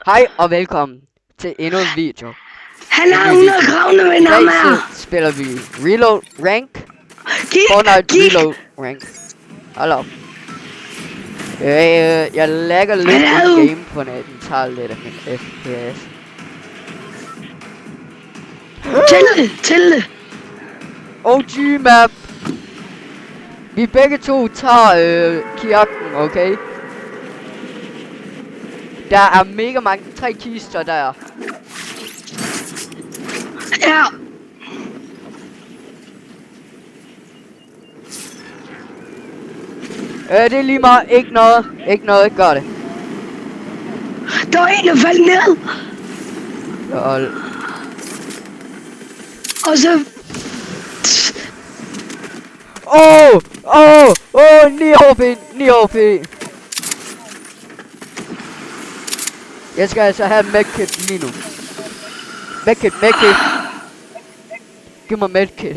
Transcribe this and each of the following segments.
Hej og velkommen til endnu en video. Han har 100 kravne I venner dag med. så spiller vi Reload Rank. Kig. Reload Rank. Hold op. Jeg lagger lidt i game på net. Den tager lidt af min FPS. Tæl det. OG map. Vi begge to tager kirken, okay? Der er mega mange 3 kister der. Ja. Det er lige meget. Ikke noget. Gør det. Der var en, der faldt ned. Og så... 9 HP. Jeg skal altså have medkit lige nu. Medkit. Giv mig medkit.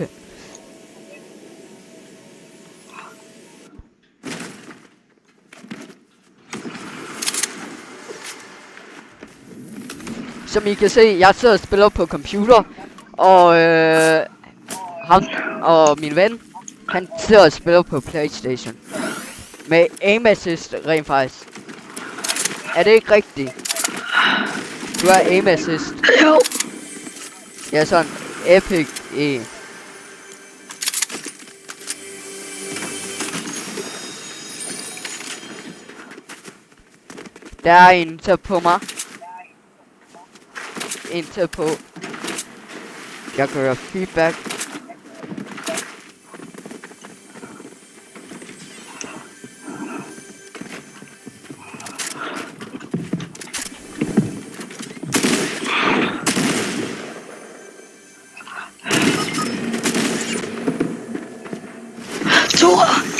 Som I kan se, jeg sidder og spiller på computer, og ham og min ven, han sidder og spiller på PlayStation. Med aim assist rent faktisk. Er det ikke rigtigt? Du har aim assist. Jo. Ja, sådan epic E. Der er en til på mig. En til på. Jeg gør feedback.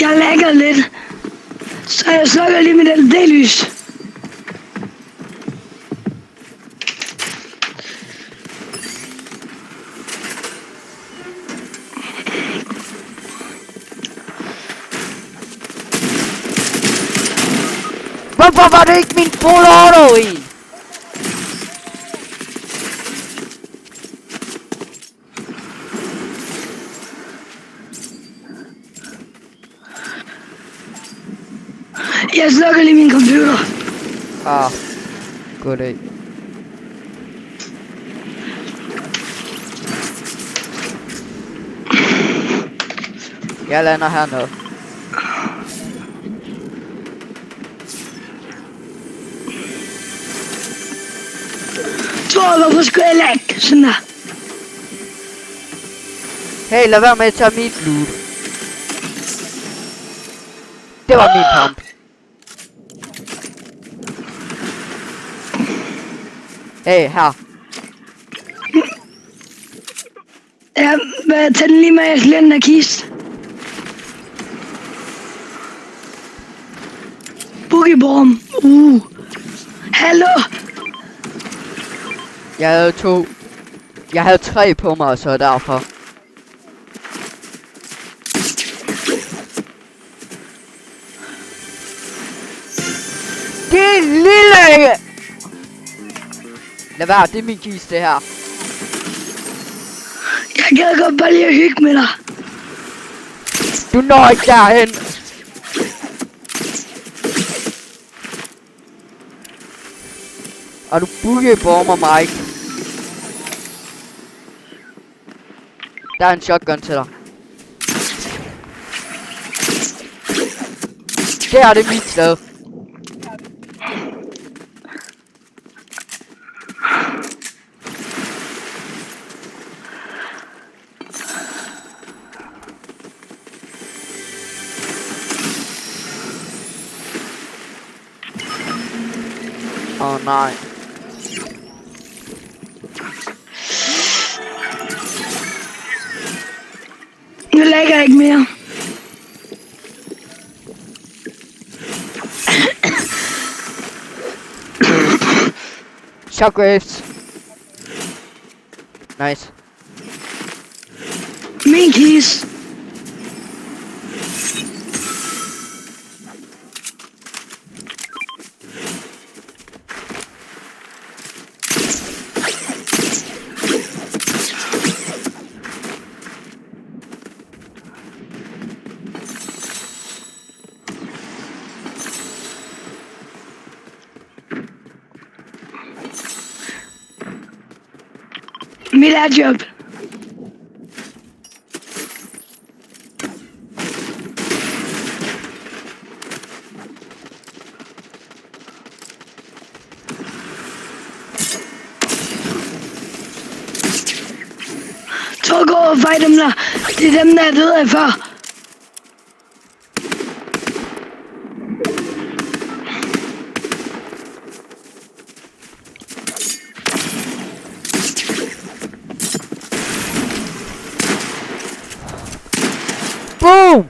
Jeg lagger lidt. Så jeg slukker lige mit LED-lys. Hvorfor var det ikke min full auto i? Jeg slukker lige min computer. God dag. Jeg lander hernede. Hvorfor skulle jeg lægge sådan der? Hey, lad være med at tage mit loot. Det var min pump. Hey, her. Ja, tag den lige med, jeg skal den der kiste. Boogiebomb. Hallo. Jeg havde 3 på mig, så derfor. Det lille! Lad være, det er min kiste her. Jeg gad godt bare lige at hygge med dig. Du når ikke derhen. Og du boogiebomber mig ikke. Der er en shotgun til dig. Det er det mit sted. Nej. Nu lægger jeg ikke mere. Shockwaves. Nice. Min keys. Mit er job. Så gå og fight dem der. Det er dem, der er døde af før. Boom!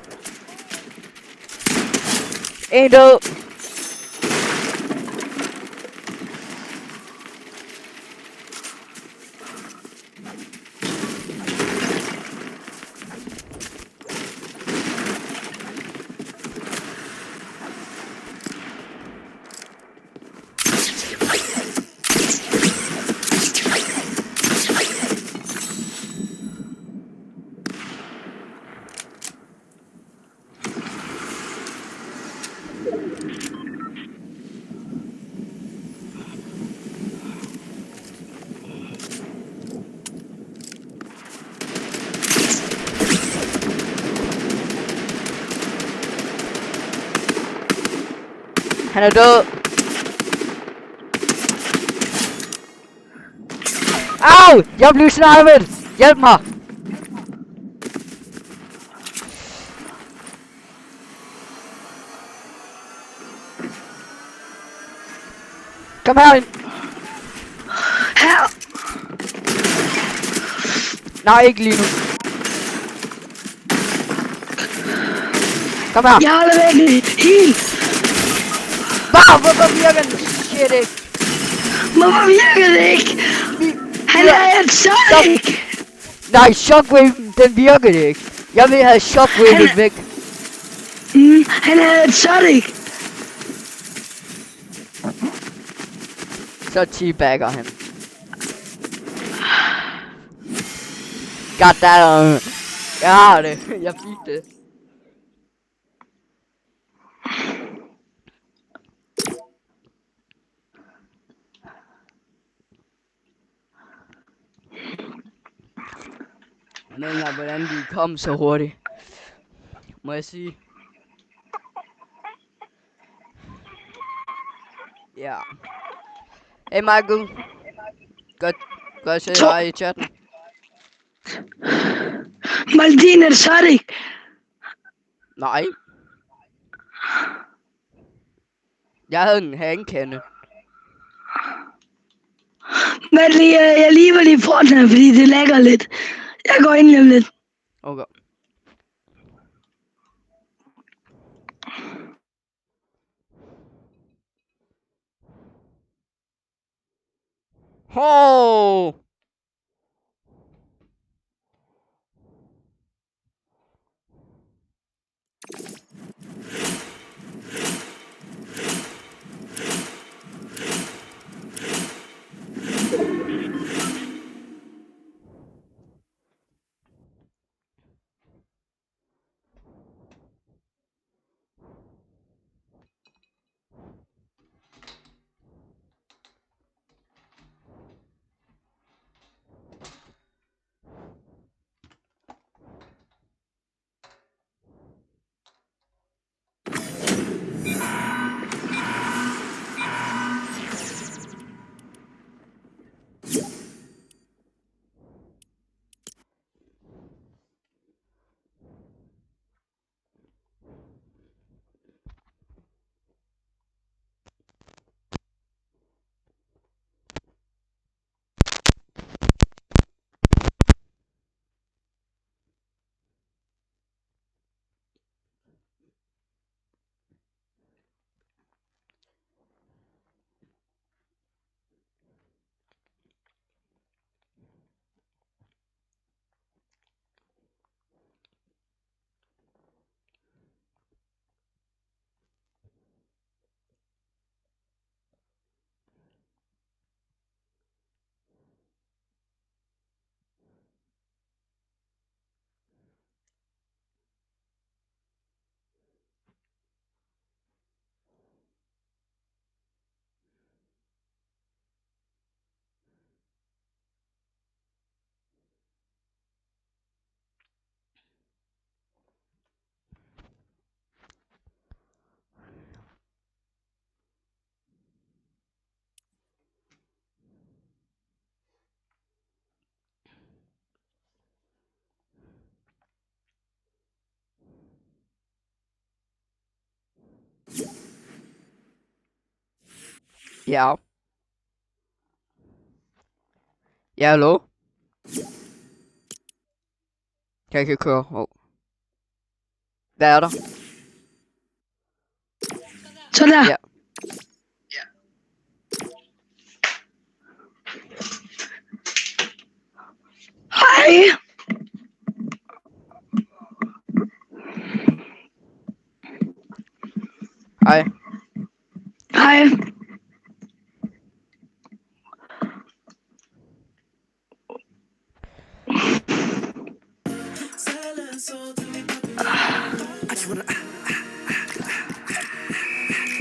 En død. Han er død. Au! Jeg blev snipet! Hjælp mig! Kom her ind. Her. Nej, ikke lige nu. Kom her. Jeg holder væk. Helt. Hvorfor virker den shit ikke? Hvorfor virker det ikke? Han er et Sonic. Nej, shockwave, den virkede ikke. Jeg vil have shockwave væk. Han er et Sonic. Så teabagger han. Goddammit. Jeg har det. Jeg fik det. Men hvordan de kom så hurtigt. Må jeg sige. Ja. Hey Michael. Godt se dig i chatten. Maldin er Sonic. Nej. Jeg havde en handkande. Men jeg lever lige Fortnite, fordi det lægger lidt. Jeg går ind lige om lidt. Okay. Ho! Ja. Ja, hallo? Kan jeg ikke køre? Oh. Hvad er der? Så der. Ja. Hej. Hej. Hej.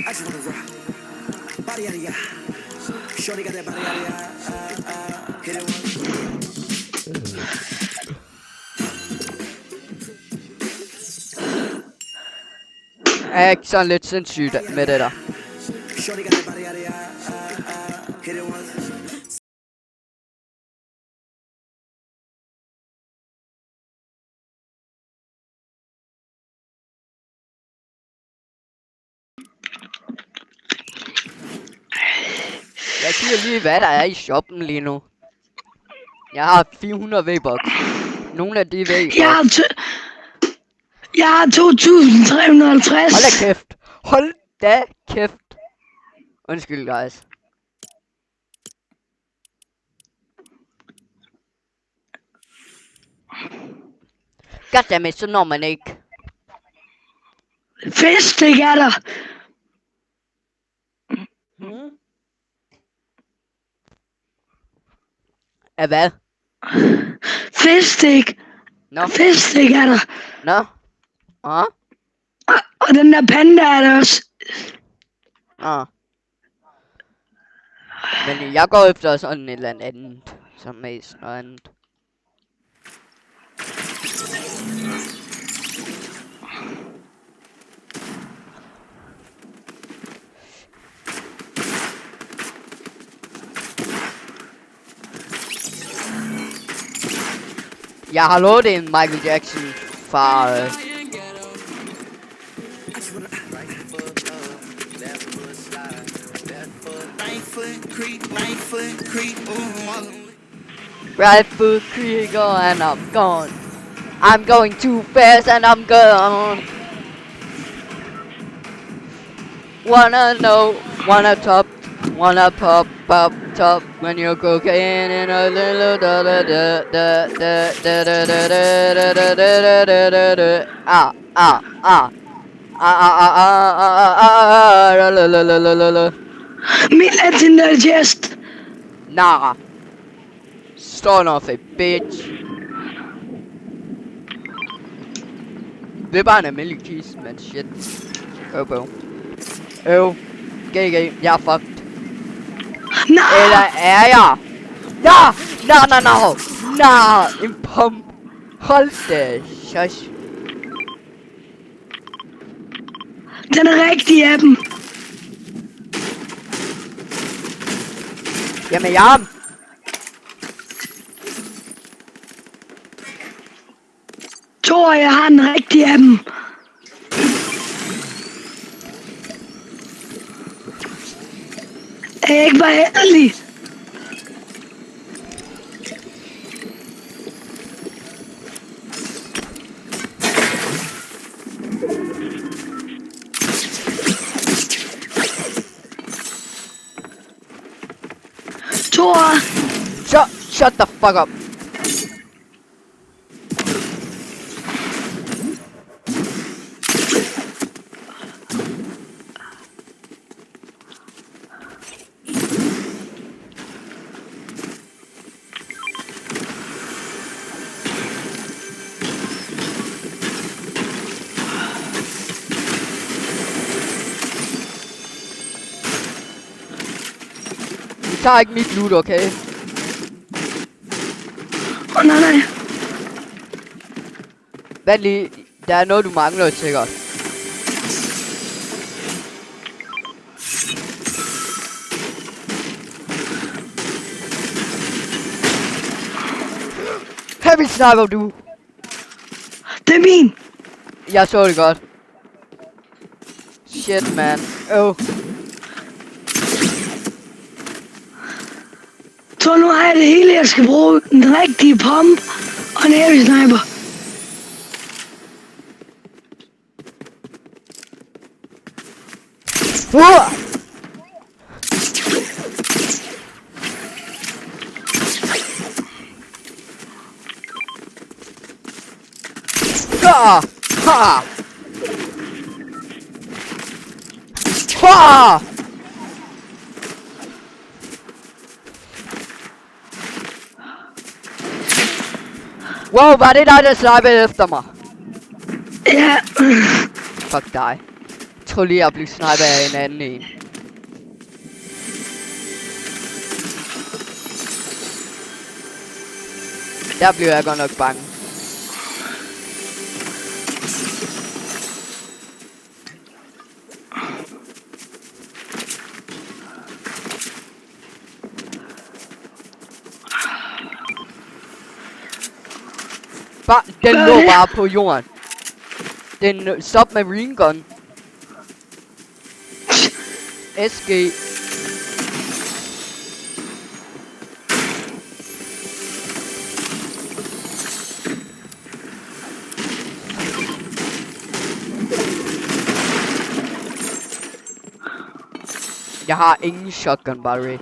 I just wanna rock. Body yada yada. Shorty got that body yada yada. Hit it once. Er ikke sådan lidt sindssygt med det der? Shorty got that body yada yada. Hit it once. Jeg siger lige, hvad der er i shoppen lige nu. Jeg har 400 V-Bucks. Nogle af de V-Bucks. Jeg har 2.350. Hold da kæft. Hold da kæft. Undskyld, guys. Goddammit, så når man ikke. Fistik er der. Af hvad? Fistik. Nå. Fistik er der. Nå. Ah. Og den der panda er der også. Ah. Men jeg går efter sådan et eller andet. Som mest noget andet. Jeg har lovet en Michael Jackson fra right foot creek and I'm gone. I'm going too fast and I'm gone. Wanna know, wanna top, wanna pop up top when you're cocaine in a little da da da da da da da da da da da da da da. Ah ah ah la la la la la la. Min legendary chest. Nah. Son of a bitch. Det er bare en almindelig kiste, men shit. Øv. GG, jeg er fucked. Nej. Eller er jeg? Nå, en pump. Hold da, shush. Den er rigtig af dem. Jamen, jeg Tror jeg har den rigtige af dem. Er jeg ikke bare ærlig? Thor, shut the fuck up. Vi tager ikke mit loot, okay? nej. Vent lige, der er noget du mangler sikkert. Heavy sniper, du! Det er min. Jeg så det godt. Shit, man. Så nu har jeg det hele, jeg skal bruge. Den rigtige pump og en heavy sniper. Ha! Ha! Ha! Wow, var det dig, der snipede efter mig? Ja. Fuck dig. Jeg tror lige, jeg blev snipet af en anden en. Der bliver jeg godt nok bange. Den lå bare på jorden. Den submarine gun. SG. Jeg har ingen shotgun battery.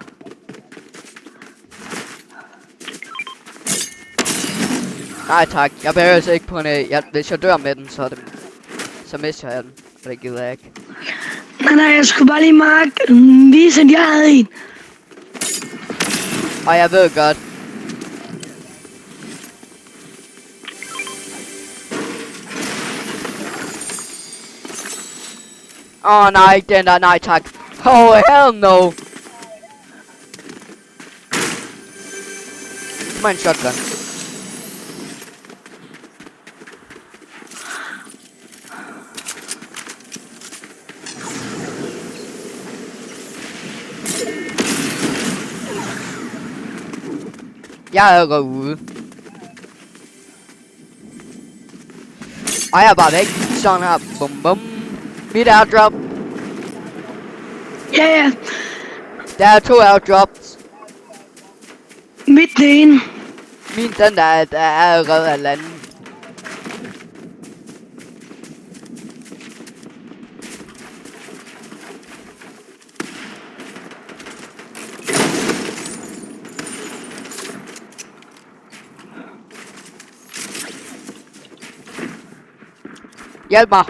Nej tak, jeg behøver altså ikke på en hvis jeg dør med den, så mister jeg den. For det gider jeg ikke. Nej, jeg skulle bare lige vise, at jeg havde en. Og jeg ved godt. Åh nej, den der, nej tak. Oh hell no. Kom en shotgun. Jeg er gået ude. Og jeg er bare væk. Sådan her. Bum bum. Mit airdrop. Ja. Der er 2 airdrops. Mit det ene. Min den der er allerede af landen. Hjælp mig.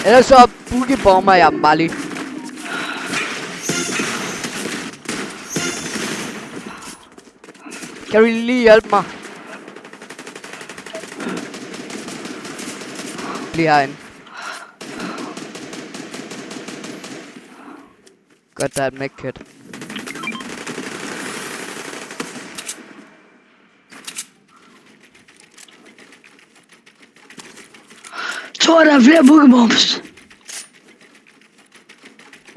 Ellers så boogiebomber jeg dem bare lige. Kan du lige hjælpe mig? Bliv herinde. Godt, der er et medkit. Tror der er flere bookebombs.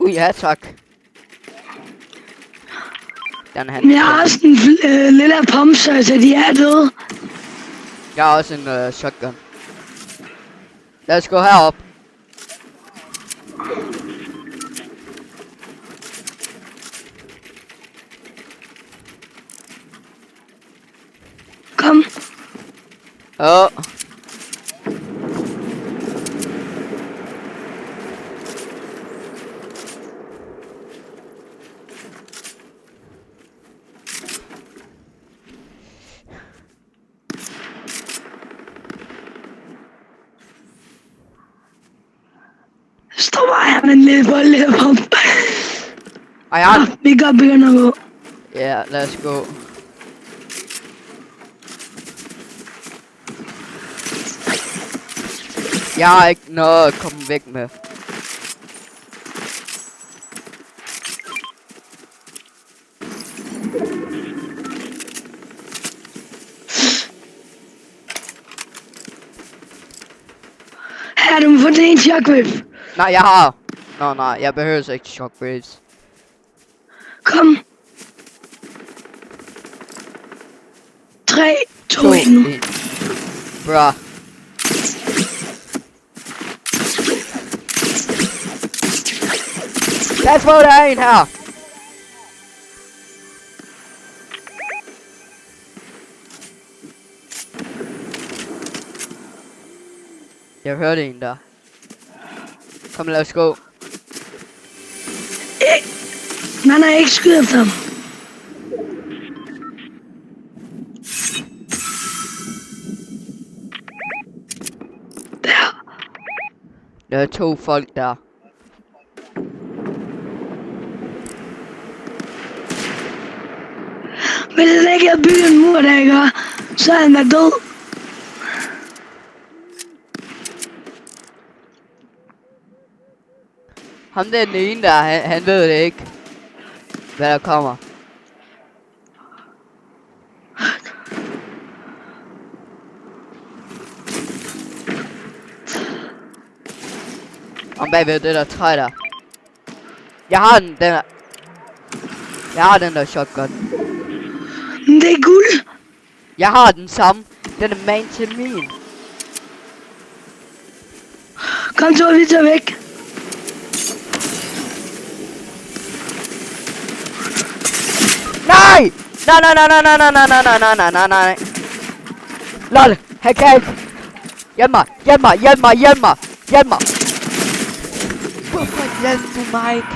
Ja tak. Den her. Men jeg har også en lille pump, så de er døde. Jeg har også en shotgun. Lad os gå herop. Kom. Åh. Står bare her med en lille pump. Og jeg har... Vi kan begynde at gå. Ja, lad os gå. Jeg har ikke noget at komme væk med. Her, du må få det en shockwave. Nej, jeg har... Nå, nej, jeg behøver ikke shockwaves. Kom. 3, 2, 1 nu. Bruh. Pas på, der er en her! Jeg hørte en der. Kom, lad os gå. Man har ikke skudt efter ham. Der. Der er 2 folk der. Hvis han ikke havde bygget en mur, der ikke, så er han da død. Ham der den ene der, han ved det ikke. Hvad der kommer. Om bagved det der træ der. Jeg har den der. Jeg har den der shotgun. Men det er guld. Jeg har den samme. Den er man til min. Kom så, vi tager væk. Nej! Nej, nej, nej, nej, nej, nej, nej, nej, nej, nej, nej, nej. Lol, han kan ikke. Hjælp mig, hjælp mig, hjælp mig, hjælp mig, hjælp mig. Hvorfor hjælper du mig ikke?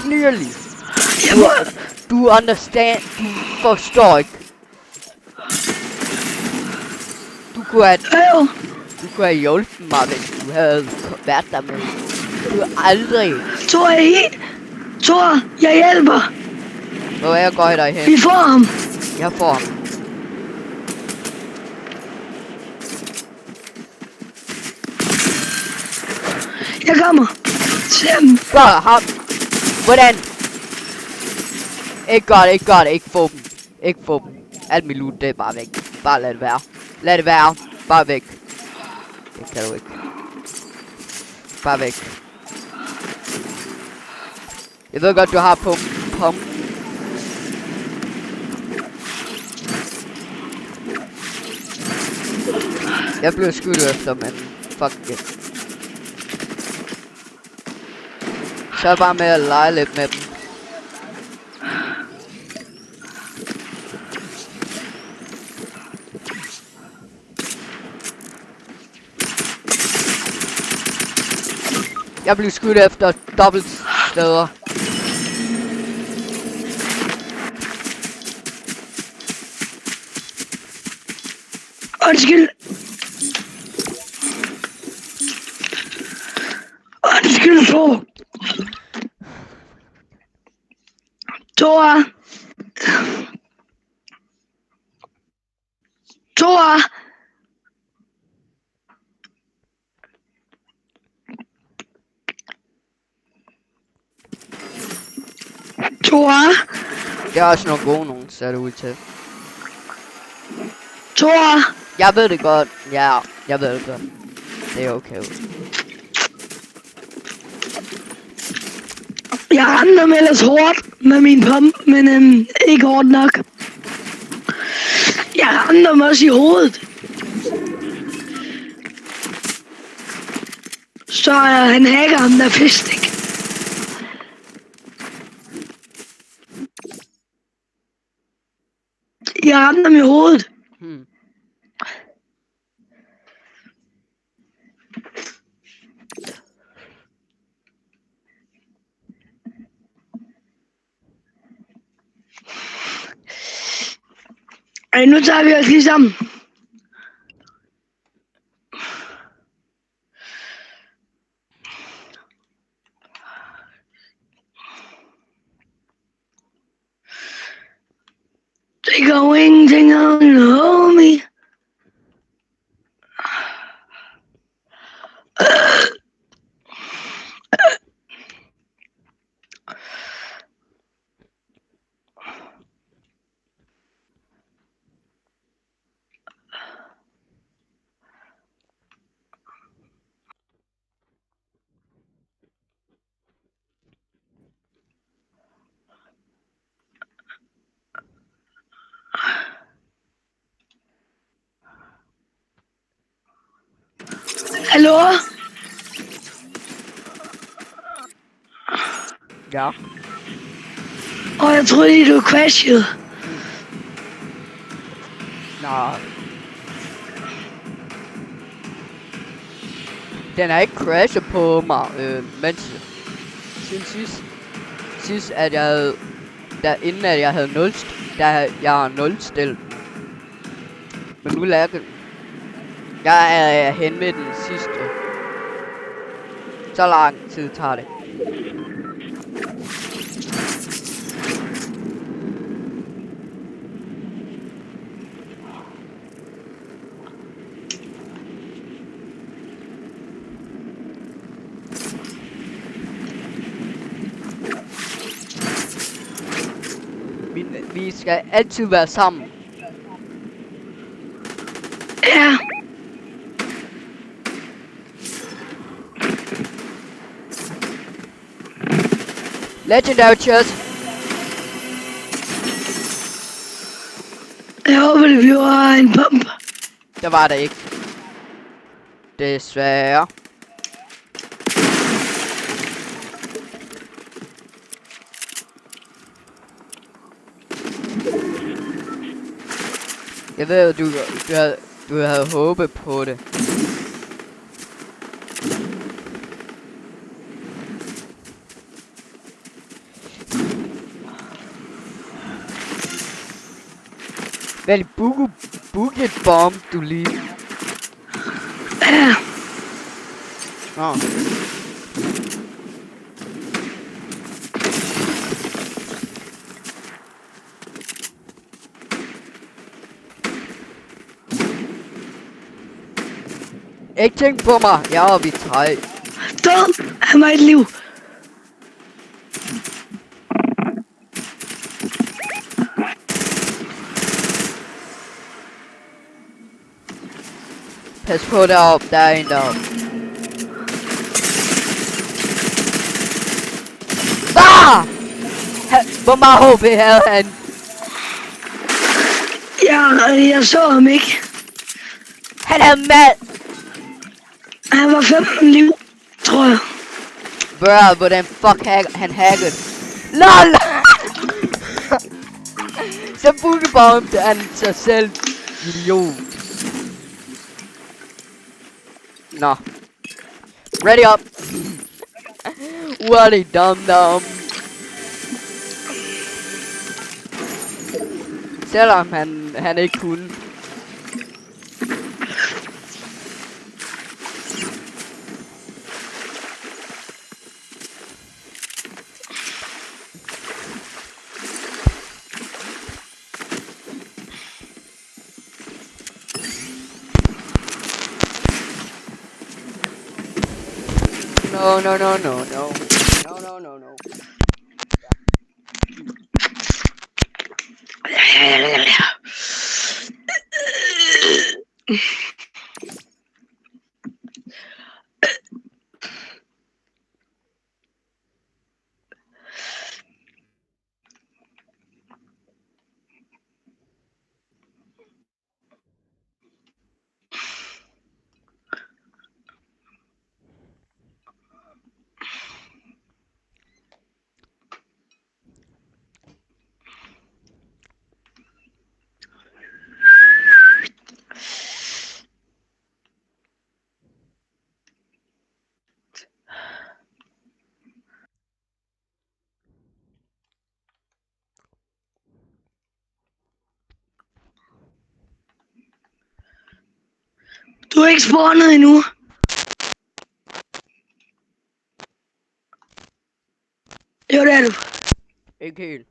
Clearly. Du understand, du forstår ikke. Du kunne have hjulpet mig, hvis du havde været der med. Du har aldrig. Thor, jeg hjælper. Hvor er jeg går jeg derhen? Vi får ham. Jeg får ham. Jeg kommer. Sam. Gør ham. Hvordan? Ikke gør det, ikke gør det, ikke få dem. Ikke få dem. Alt mit loot, det er bare væk. Bare lad det være. Lad det være. Bare væk. Det kan du ikke. Bare væk. Jeg ved godt, du har pump. Jeg blev skudt efter, men fuck it. Så er bare med at lege lidt med dem. Jeg blev skudt efter dobbelt steder. Undskyld. Undskyld, Thor. Thor. Thor. Thor. Det er også nogle gode nogen, ser det ud til. Thor. Jeg ved det godt. Ja, jeg ved det godt. Det er okay. Jeg render med ellers hårdt med min pump, men ikke hårdt nok. Jeg render mig også i hovedet. Så han hacker ham der fistik. Jeg render ham i hovedet. Ej, nu tager vi os lige sammen. Take a wing, take a homie. Hallo? Ja. Og jeg troede lige, du crashede. Nå. Den er ikke crashet på mig, mens siden sidst at jeg havde, inden at jeg havde jeg har nulstillet. Men nu lagger den. Jeg er hen med den sidste. Så lang tid tager det. Vi skal altid være sammen. Ja. Legendary chest. Jeg håber, det bliver en pump. Det var det ikke. Desværre. Jeg ved, du havde håbet på det. Vel buget bomb, du lige. Ja. Nå. Ikke tænk på mig, jeg er oppe i 3. Død. Han var et liv. Pas på deroppe, der er en deroppe. Ah! Hvor meget HP havde han? Jeg så ham ikke. Han havde mad! Han var 15 liv, tror jeg. Bro, hvordan fuck han hackede? LOL! Så boogebombede han sig selv. Idiot. Nå. Ready up. What a dum-dum. Selvom han ikke kunne. No, no, no, no, no. No, no, no, no. Du er ikke spawnet endnu. Jo, det er du. Ikke helt.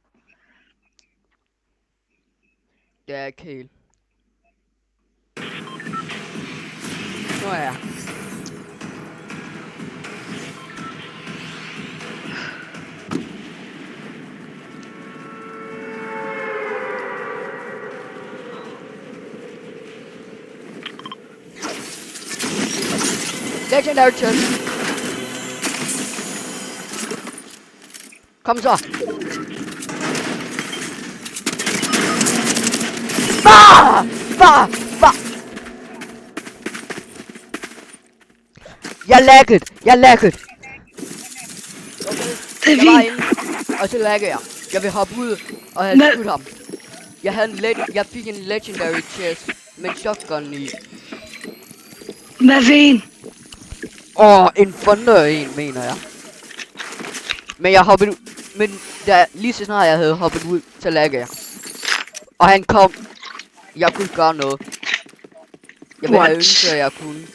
Det er ikke helt. Nu er jeg. Legendary chest. Kom så. Jeg lagget. Det er fint. Og så lagde jeg. Jeg vil hoppe ud og have Hvad? skudt ham. Jeg fik en legendary chest med en shotgun i. Hvad for en? En thunder en, mener jeg. Men jeg hoppede ud. Men lige så snart jeg havde hoppet ud, så lagde jeg. Og han kom. Jeg kunne ikke gøre noget. Jeg ville have ønsket, at jeg kunne.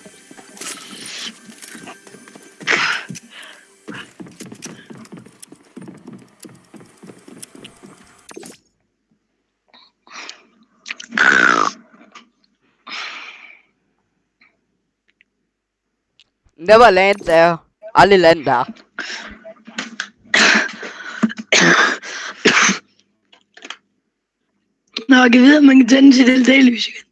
Never land there. Aldrig land der. Nå, jeg kan vide, at man kan tænde sit LED-lys igen.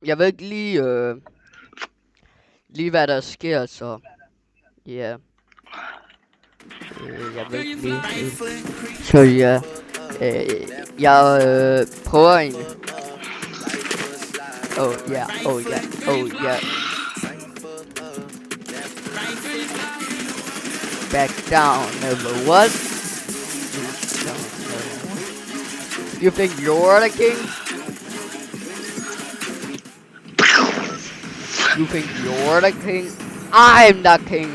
Jeg ved ikke lige hvad der sker, så ja. Jeg ved ikke lige. Så ja. Jeg prøver egentlig. Oh ja. Back down, never what? You think you're the king? You think you're the king? I'm the king!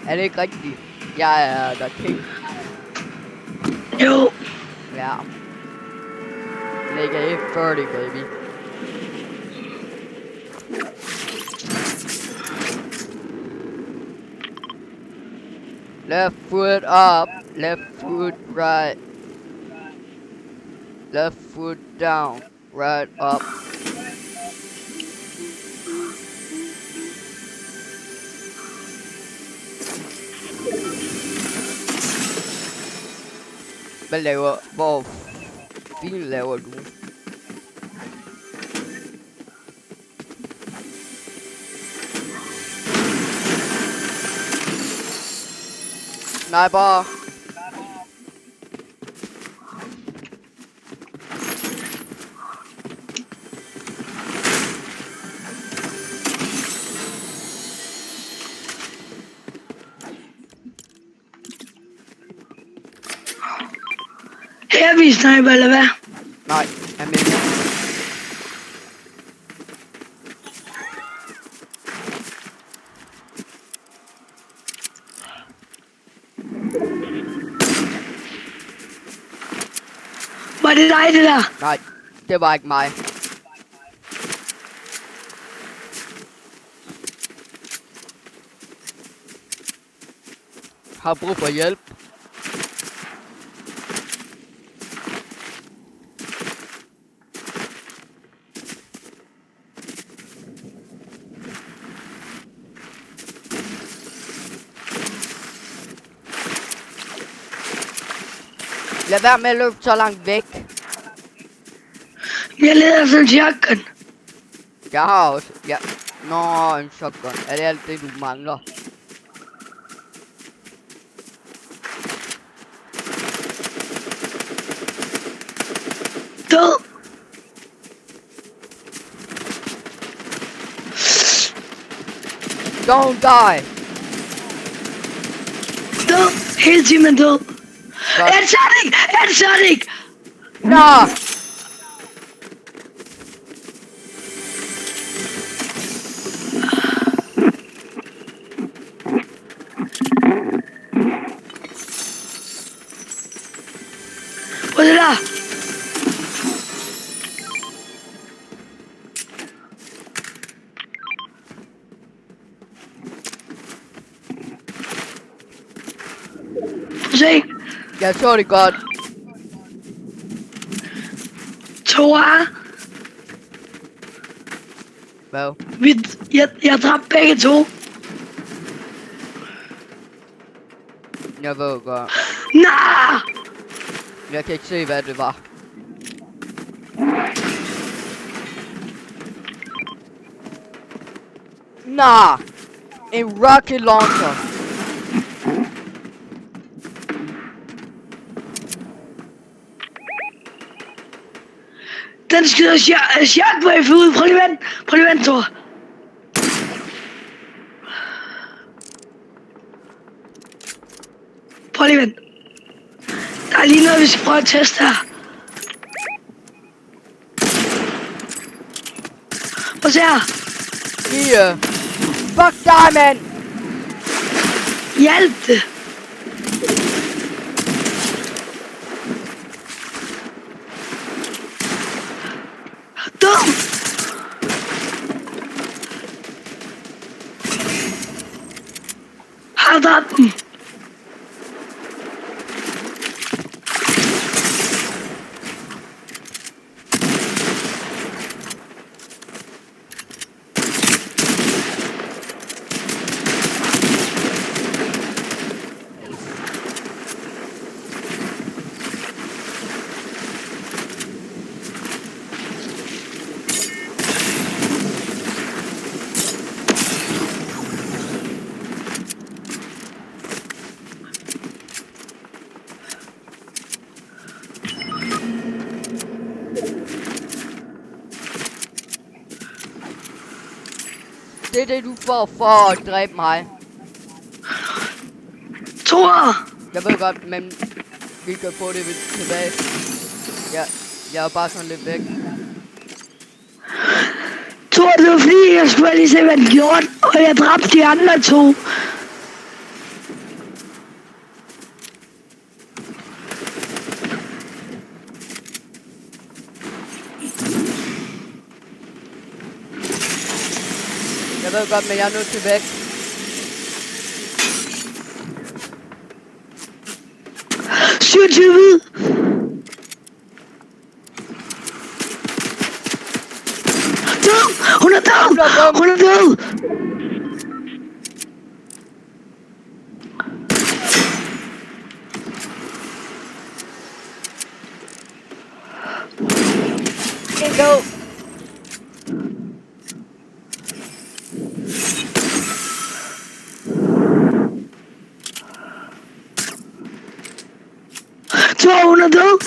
Er det ikke rigtigt? Jeg er the king. Jo. Ja. Nigga 30, baby. Left foot up, left foot right. Left foot down, right up. Hvor fint laver du? Sniper! Heavy sniper, eller hvad? Nej, jeg mener. Var det dig, det der? Nej, det var ikke mig. Har brug for hjælp. Lad være med at løbe så langt væk. Jeg leder efter en shotgun. Jeg har også. Ja. Nå, en shotgun. Er det alt det, du mangler? Død. Don't die. Død. Hele timen død. Godt. Sonic! Nå! Hvor er det der? Se. Jeg så det godt. Toa. Hvad? Jeg dræbte begge to. Jeg ved godt. Nej! Jeg kan ikke se, hvad det var. Nah. En rocket launcher. Den skyder shockwave ud. Prøv lige vent, Thor. Prøv lige vent. Der er lige noget, vi skal prøve at teste her. Prøv at se her. Fuck dig, mand. Hjælp det. Dum. Har du dræbt dem? Det er det, du får for at dræbe mig. Thor! Jeg ved godt, men vi kan få det tilbage. Ja, jeg er bare sådan lidt væk. Thor, det var fordi, jeg skulle lige se, hvad den gjorde, og jeg dræbte de andre to. Jeg ved godt, men jeg er nødt til væk. Hvid. Død! Hun er død! Hun er død! En død. Thor, hun er død!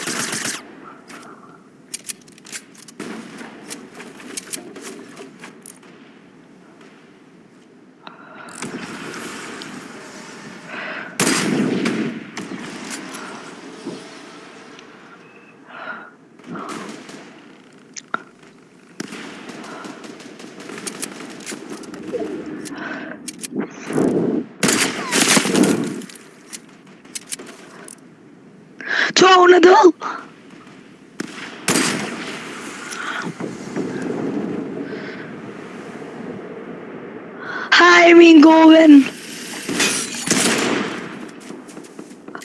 Thor, hun er død! Hej, min gode ven.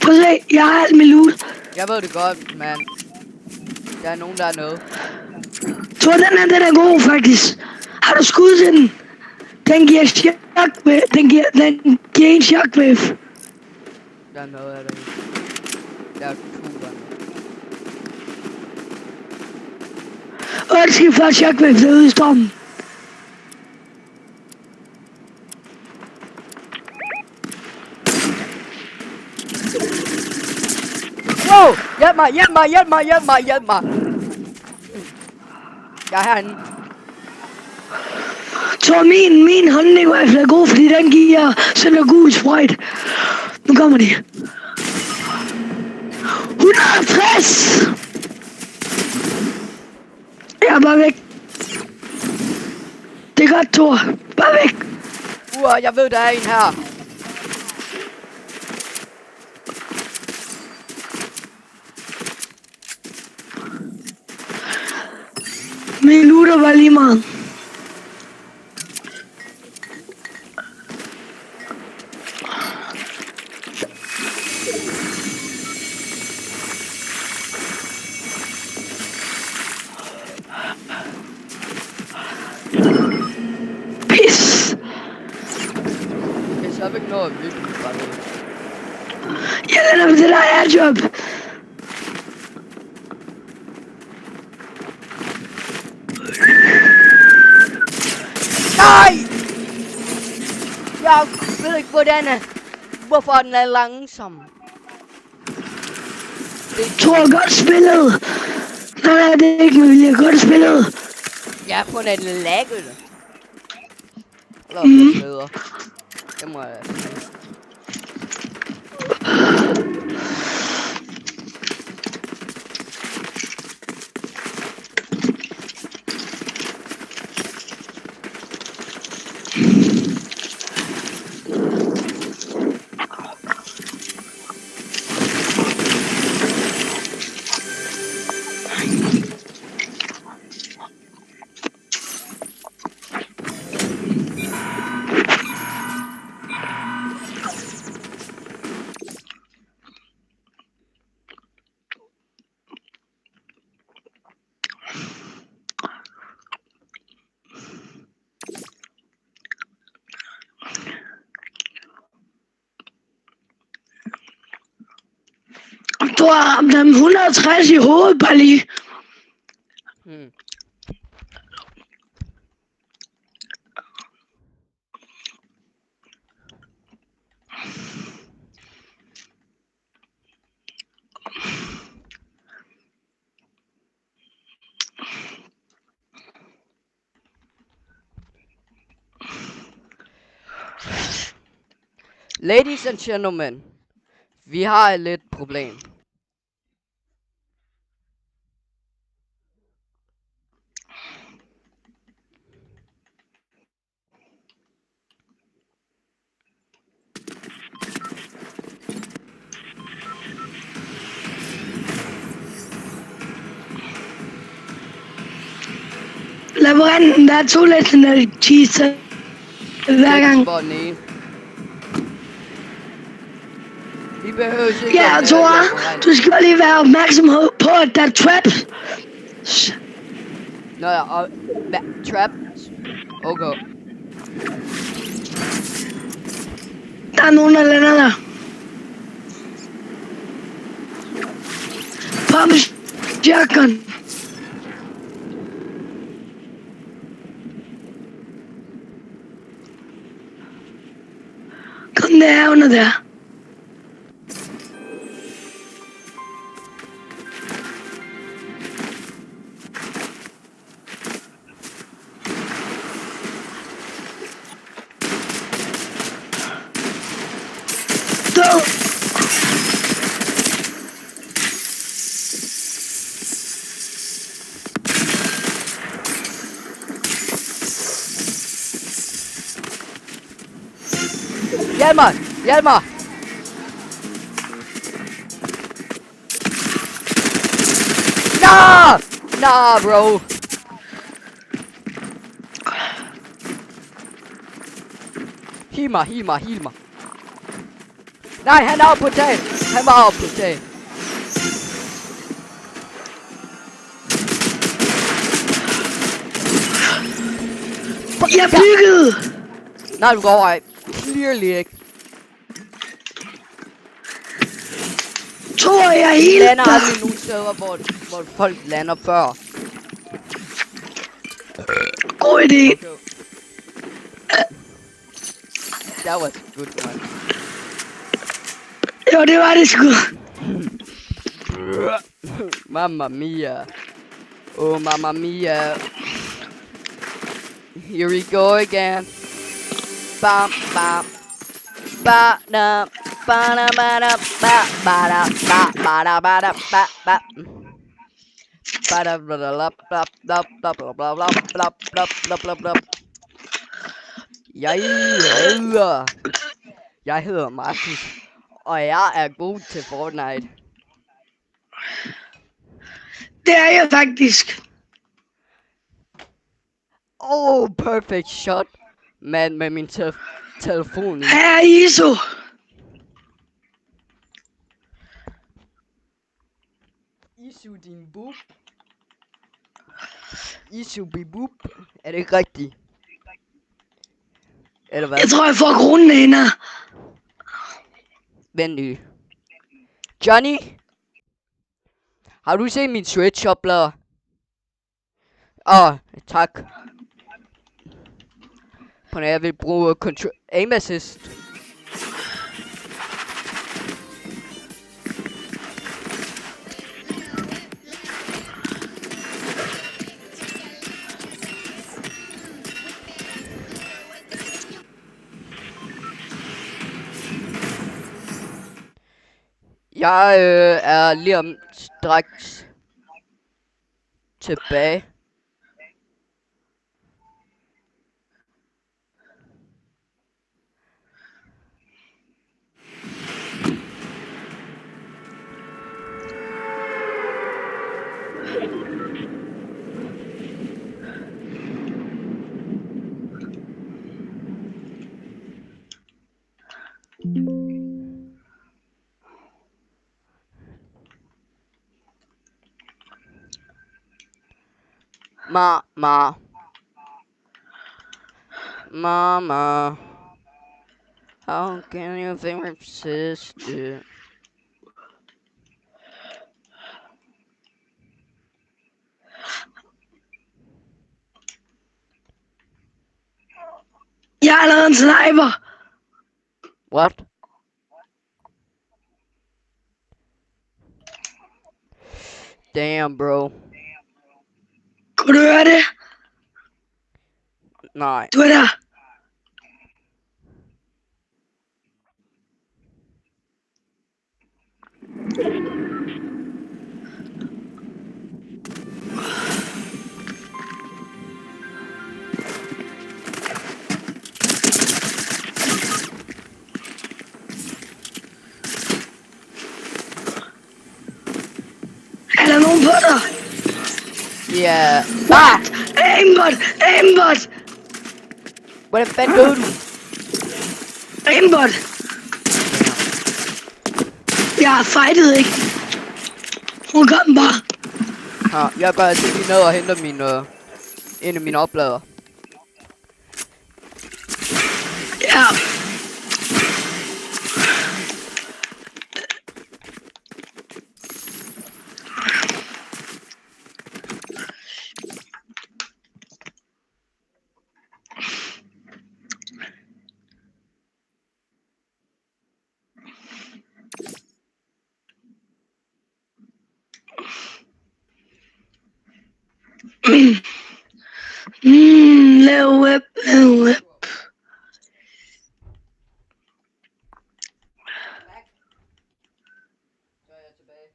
Prøv at se, jeg har alt mit loot. Jeg ved det godt, men der er nogen, der er noget. Thor, den er god, faktisk. Har du skud til den? Den giver shockwave. Den giver en shockwave. Der er noget af det. Der er kuglerne. Undskyld for shockwave derude i stormen. Wow! Hjælp mig, hjælp mig, hjælp mig, hjælp mig, hjælp mig! Jeg er herinde. Så min håndning er god, fordi den giver sådan en gul sprøjt. Nu kommer de. 160! Jeg er bare væk. Det er godt, Thor. Bare væk. Jeg ved, der er en her. Min looter var lige meget. Pis. Jeg så ikke noget virkelig bare det. Jeg lader med det der airjob. Nej! Jeg ved ikke, hvorfor den er langsom. Thor, godt spillet. Nej, det er ikke med vilje. Godt spillet. Ja, på den lagget. Eller det bedre. Det må jeg sige. Du har ramt dem 160 i hovedet, bare lige. Ladies and gentlemen, vi har et lidt problem. Labyrinten, der er 2 legendary cheese hver gang. Hvor den ene. Vi behøver ikke. Ja, Thor, du skal bare lige være opmærksom på, at der er traps. Nå ja, og trap. Okay. Der er nogen, der lander der. Pump shotgun. Kom der under der. Go! Hjælp mig! Hjælp mig! Nah! Nah, bro! Heal mig, heal mig, heal mig. Nej, han er oppe på taget! Han var oppe på taget. Jeg byggede! Nej, du går over af. Clearly ikke. Thor, jeg Vi healer lander dig. aldrig nogen steder, hvor folk lander før. God idé. Okay. That was a good one. Jo, det var det sgu. Mamma mia. Oh, mamma mia. Here we go again. Bam, bam. Ba da ba da ba da ba ba da ba da ba da ba ba. Ba da bla bla bla bla bla bla bla bla bla bla bla bla bla. Jeg hedder Markus, og jeg er god til Fortnite. Det er jeg faktisk. Oh, perfect shot. Men med min telefon. Her er ISO. Isu din bub. Isu bibub. Er det ikke rigtigt? Eller hvad? Jeg tror, jeg får kronen hende. Vent lige. Johnny? Har du set min sweatshop-blader? Tak. På når jeg vil bruge aim assist. Jeg er lige om straks tilbage. Mama, how can you think resist it? Jeg er allerede en sniper. What? Damn, bro. Kunne du høre det? Nej. Du er der. Er der nogen på dig? Ja. What? Aimbot! Aimbot! Hvordan fanden døde du? Aimbot! Jeg fightet ikke. Hun kom bare. Ja, jeg går altså lige ned og henter en af mine oplader. Ja. Lav web, lav web. Så er jeg tilbage.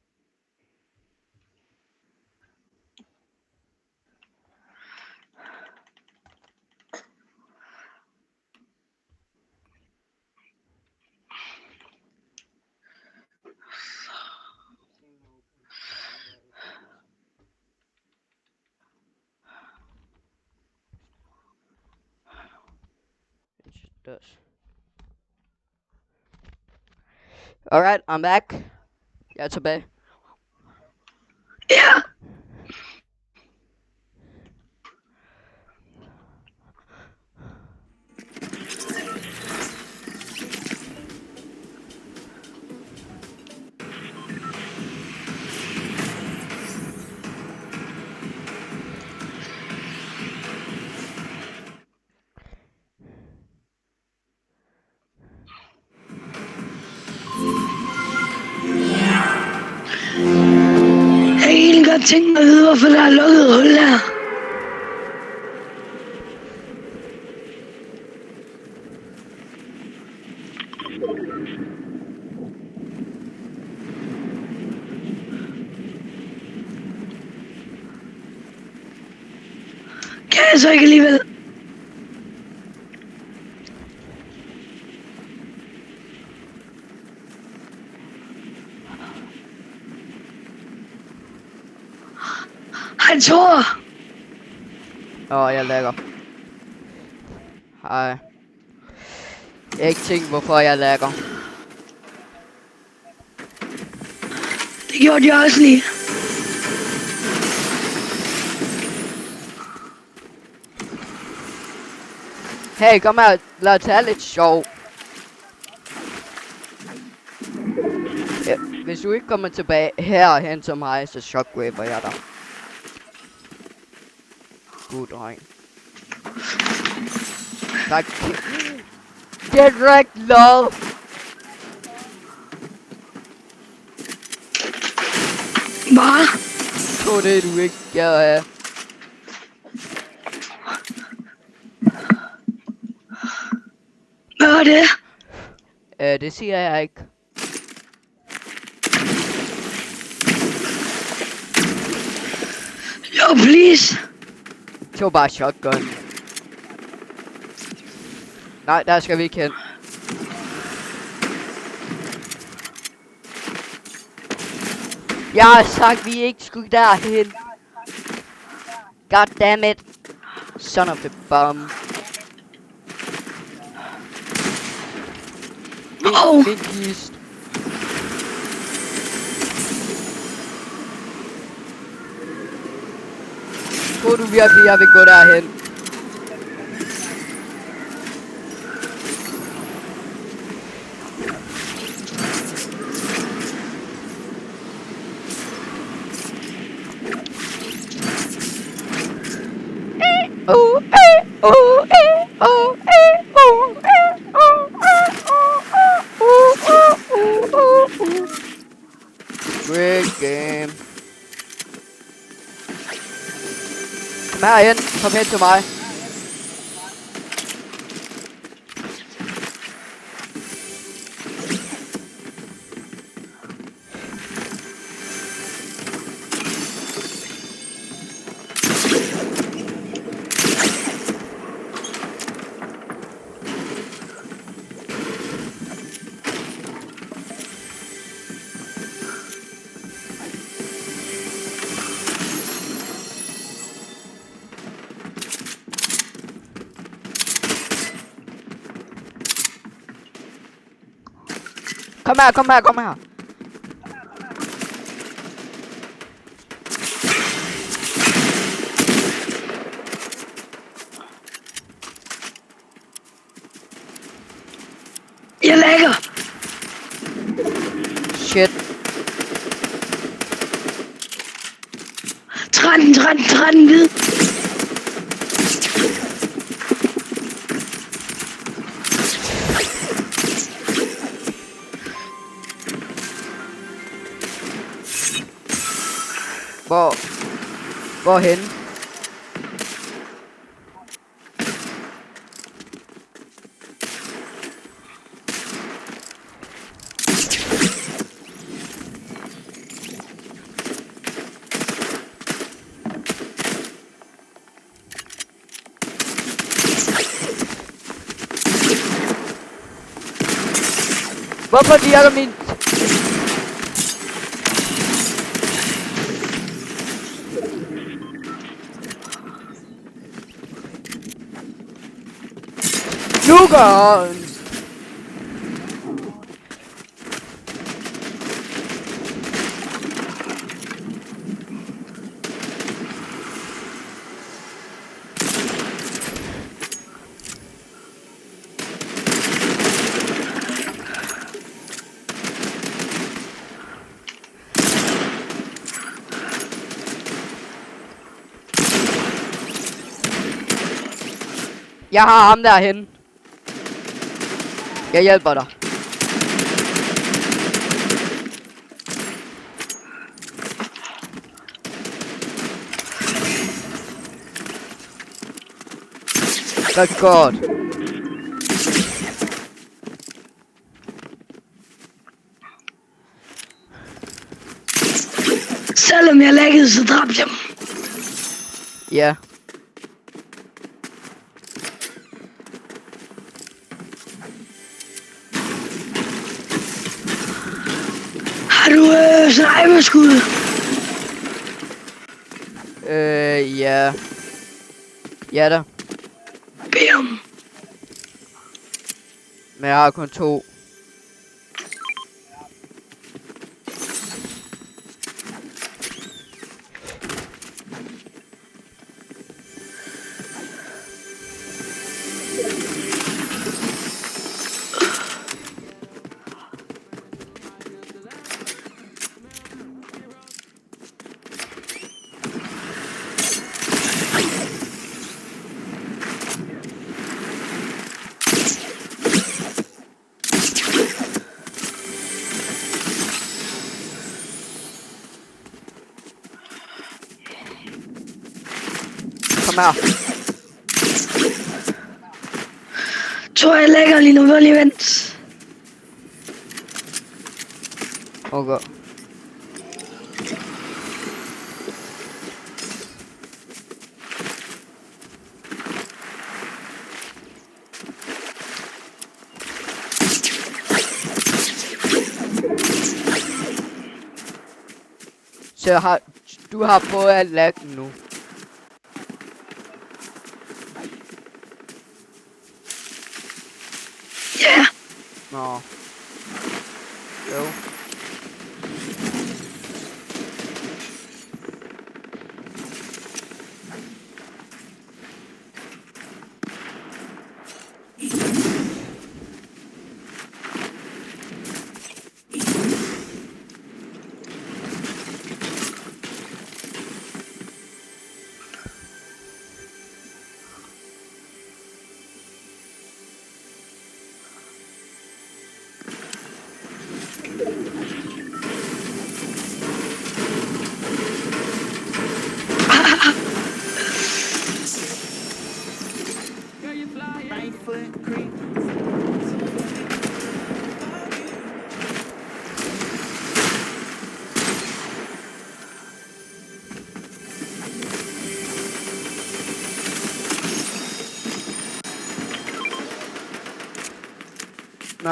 It does. Alright, I'm back. Jeg er tilbage. Ja. Jeg kan egentlig godt tænke mig at vide, hvorfor der er lukket hul der. Kan jeg så ikke alligevel? Han tror. Jeg lægger. Hej. Jeg har ikke tænkt, hvorfor jeg lægger. Det gjorde de også lige. Hey, kom her. Lad os tage lidt sjov. Ja, hvis du ikke kommer tilbage herhen til mig, så shockwaver jeg dig. God dreng. Tak. Get wrecked, lol. Hvad? Tror det du ikke gad at have. Hvad var det? Det siger jeg ikke. Jo, please. Det var bare shotgun. Nej, der skal vi ikke hen. Jeg har sagt, vi ikke skulle derhen. God damn it. Son of a bum. Min kist. Tror du virkelig, jeg vil gå derhen? Great game. Kom herhen. Kom hen til mig. Kom her, kom her, kom her. Jeg lægger. Shit. 13 hvid. Hvorhen? Hvorfor virker min... Nu gør han. Jeg har ham derhen. Jeg hjælper dig. That's godt. Selvom jeg læggede, så dræbte jeg dem. Ja. Har du sniperskud? Ja. Ja da. Bam. Men jeg har kun 2. Kom her. Tror jeg lægger lige nu, lige vent. Okay. Så du har fået alt lagten nu. Ja, Nå. Jo. Right foot creep.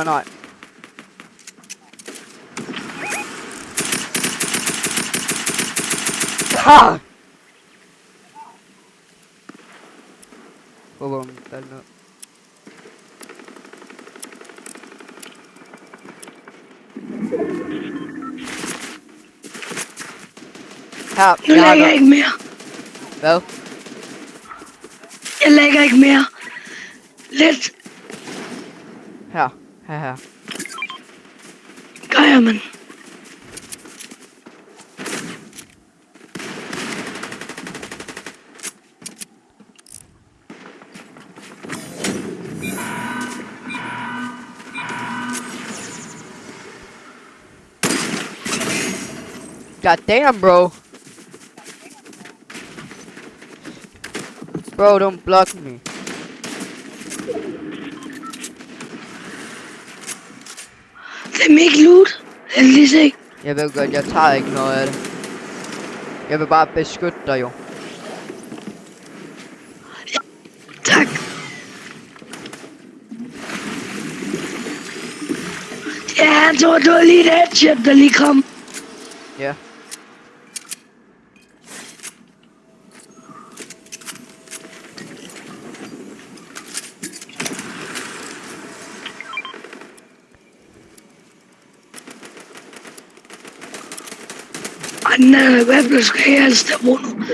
Nej. Ha! Bum, fald ned. Her, nu jeg har lægger jeg noget. ikke mere. Hvad? Jeg lægger ikke mere. Lidt Her. gør jeg, men. God damn, bro. Bro, don't block me. Det er ikke loot. Jeg vil lige se. Jeg ved godt, jeg tager ikke noget af det. Jeg vil bare beskytte dig jo. Tak. Ja, jeg tror, det var lige et headshot, der lige kom. Ja. Hvad blev skal jeg helst have brugt nu?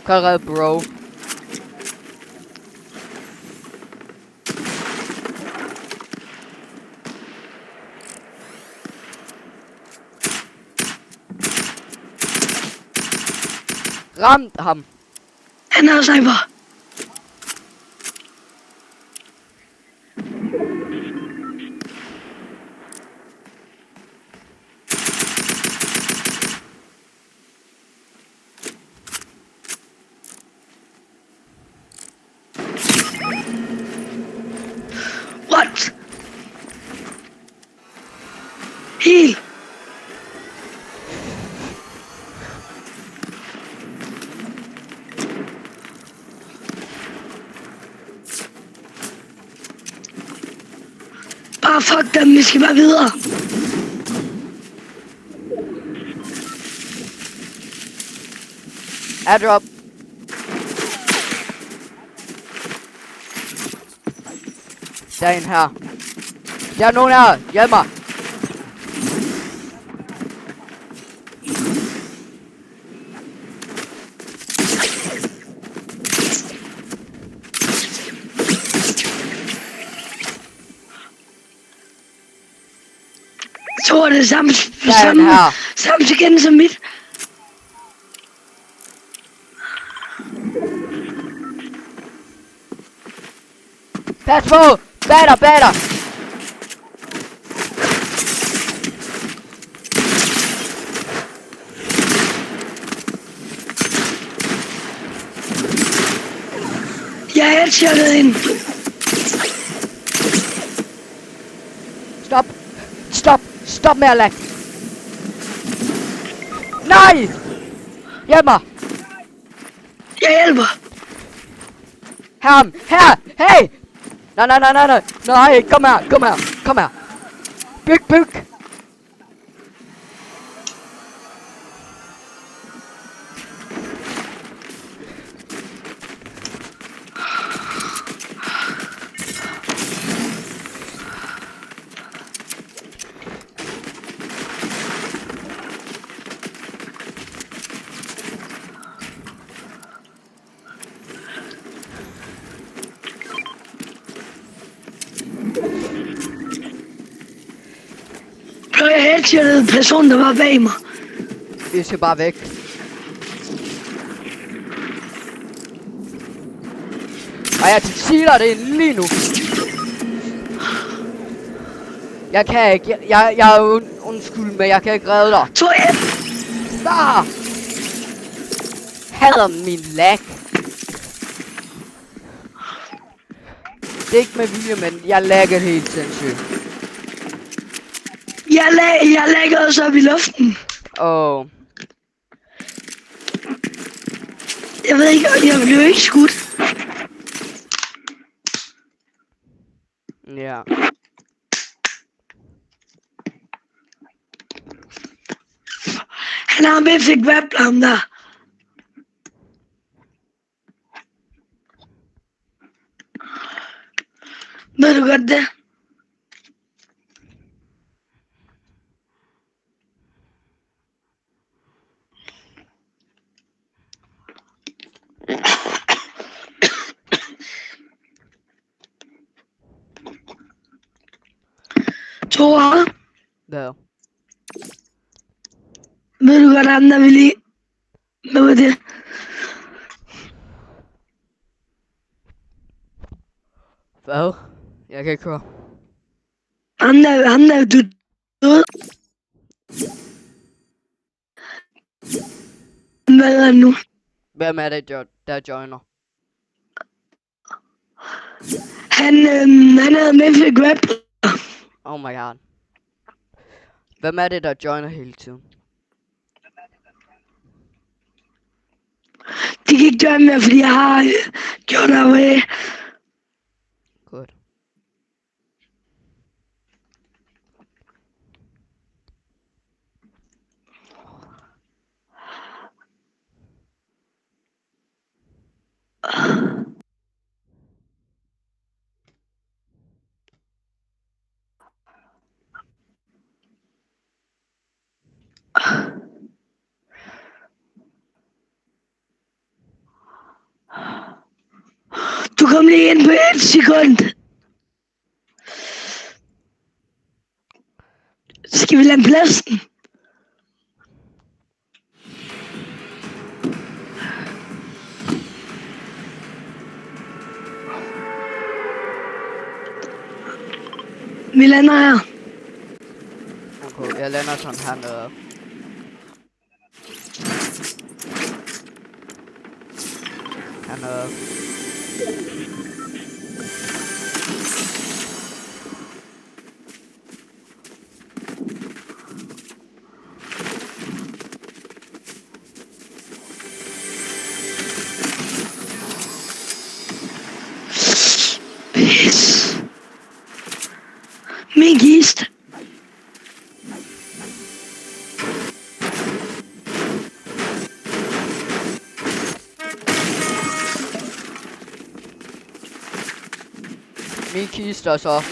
Red, bro. Ramt ham. Han er sniper. What? Heal. fuck dem, vi skal bare videre. Airdrop. Der er en her. Der er nogen her. Hjælp mig. Så er det samme Der er en her. igen som mit. Pas på! Bag dig, bag dig! Jeg er headshotet ind. Stop! Stop! Stop med at lagge! Nej! Hjælp mig! Jeg hjælper. Ham! Her! Hey! Nej, nej, nej, nej, nej! Nej, kom her, kom her, kom her! Byg, byg! Blev jeg headshotet person, der var bag mig. Vi skal bare væk. Og jeg siger det lige nu. Jeg kan ikke. Jeg er undskyld, men jeg kan ikke redde dig. Så jeg... Ah! Hader min lag. Det er ikke med vilje, men jeg lagger helt sindssygt. Jeg lægger også op i luften. Åh. Jeg ved ikke, jeg blev ikke skudt. Ja. Han har med fik weblam der. Ved du godt det? Tore, Hvad? ved du godt, han der vil lige... Hvad var det? Hvad? Jeg kan ikke høre. Han der, du død. Hvad er det nu? Hvem er det, der joiner? Han havde med fik web. Oh my god. Hvem er det, der joiner hele tiden? De kan ikke gøre mere, fordi jeg har gjort noget. Godt. Du kom lige ind på 1 sekund. Skal vi lade pladsen? Vi lander her. Okay, jeg lander sådan hernede. Hernede. Min Min kister så.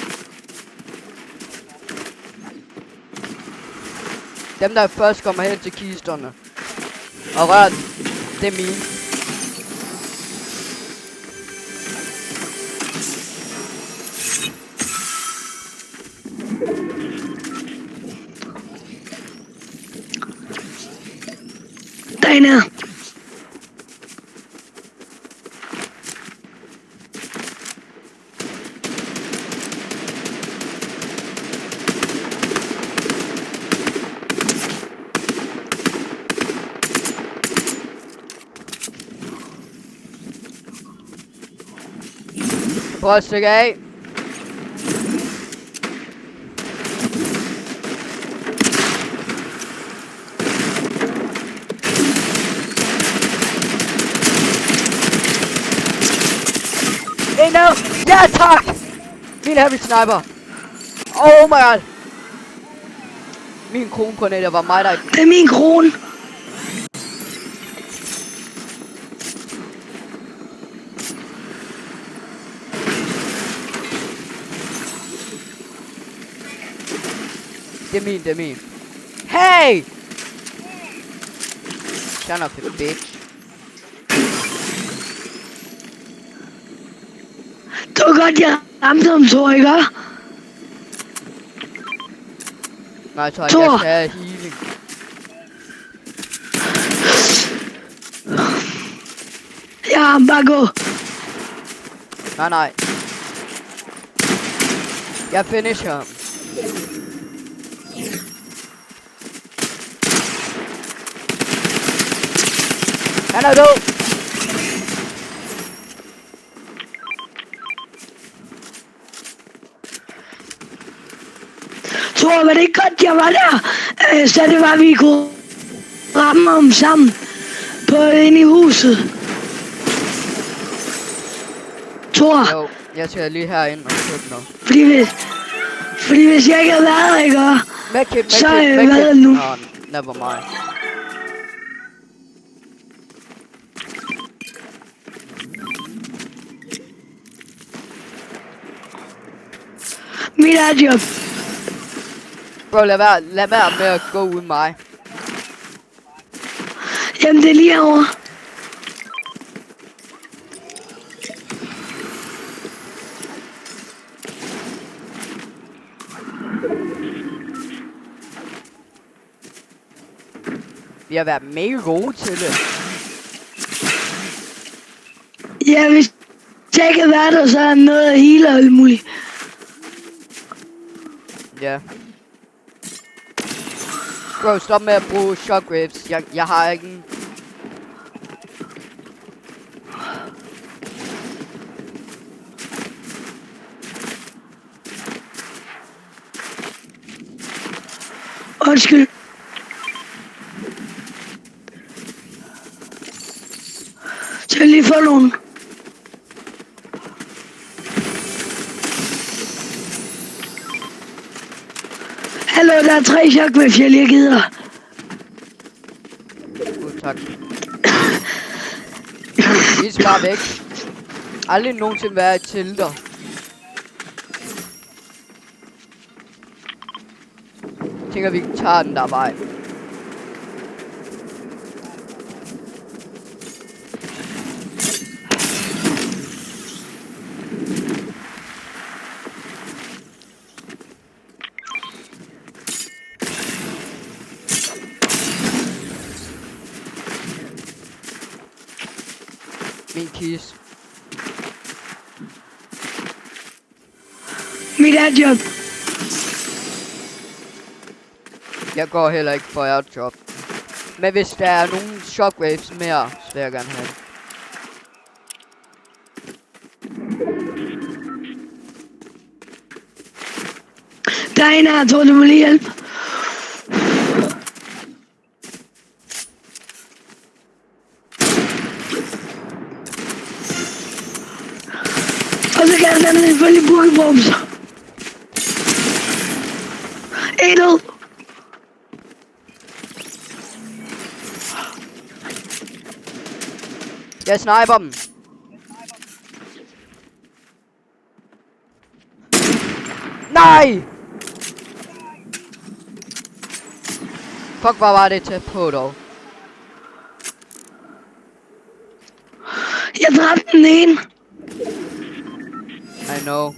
Dem der først kommer hen til kisterne. Og rør den. Det er mine. Derinde. Prøv at stikke af. No! Ja, tak! Min heavy sniper. Oh my god. Min kronkornetter var mig, der... Det er min krone. Det er min. Hey! Shut up, you bitch. Det var godt, jeg ramte ham, tror jeg, ikke? Nej, jeg tror ikke, Thor. jeg skal have healing. Ja, bare gå. Nej. Jeg finisher ham. Han er død! Tror, var det ikke godt, jeg var der? Så det var, vi kunne ramme ham sammen på inde i huset. Thor, Jo, jeg skal lige herind og købe noget. fordi hvis jeg ikke havde været her, ikke? Medkit. Så er jeg været nu. Never mind. Mit eget job. Bro, lad være med at gå uden mig. Jamen, det er lige herovre. Vi har været mega gode til det. Ja, hvis jeg ikke havde været der, så er der noget af hele og alt muligt. Ja. Bro, stop med at bruge shockwaves. Jeg har ikke en... Undskyld. Så jeg lige få nogle. Hallo, der er 3 shockwaves, jeg lige gider. Tak. Vi er bare væk. Aldrig nogensinde være til dig. Jeg tænker, vi tager den der vej. Min kis. Mit eget job. Jeg går heller ikke for jeres job. Men hvis der er nogle shockwaves mere, så vil jeg gerne have det. Der er en her, jeg tror, du må lige hjælpe. Og så kan den selvfølgelig burgerbromser. En ud. Jeg sniper dem. Nej! Fuck, hvor var det tæt på dog. Jeg dræbte den ene. I know.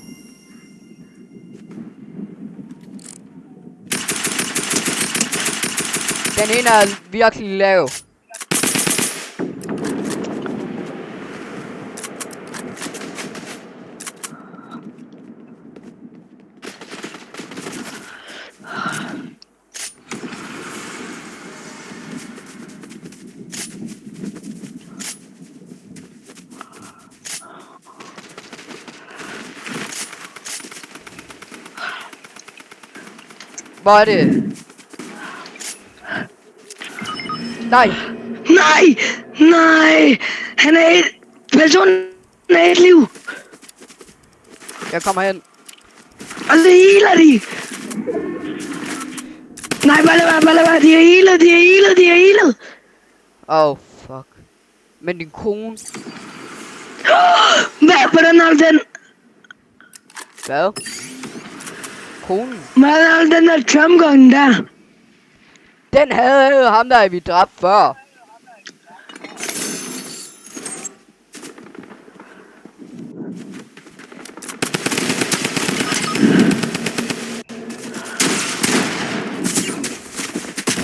Den ene er virkelig lav. Hvor er det? Nej! Nej! Nej! Han er et... Personen er et liv. Jeg kommer hen. Og så healer de. Nej, bare lad være. De er healet. Oh, fuck. Men din kone... Hvordan har du den? Hvad? Konen? Hvordan har du den der Trump gun der? Den havde ham, der vi dræbte før.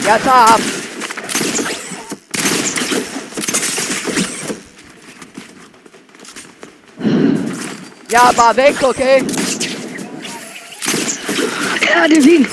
Jeg tager ham. Jeg er bare væk, okay? Ja, det er fint.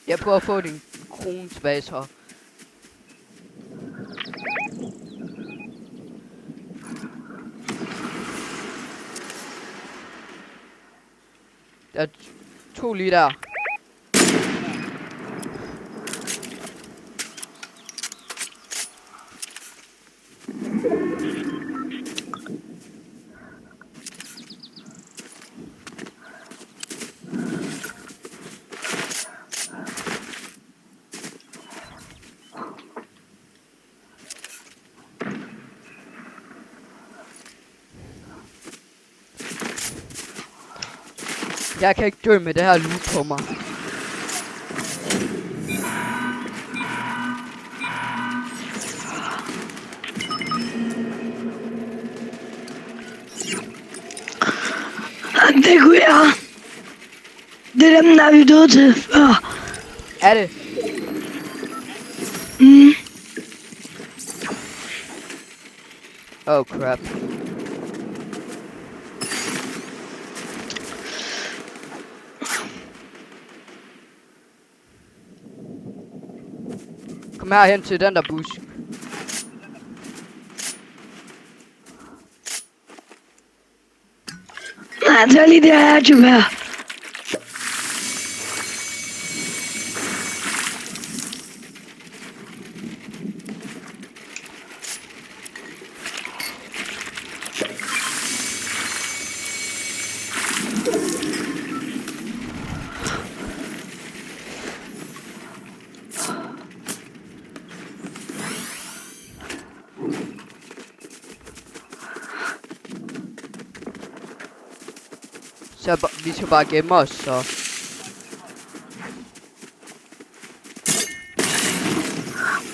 Jeg prøver at få din krone tilbage så. Der er to lige der. Jeg kan ikke dø med det her loot på mig. Det kunne jeg. Det er dem, der er vi døde til før. Er det? Mm. Oh crap. Kom her hen til den der busk. Nej, det er lige det her, Jubær. Så vi skal bare gemme os, så.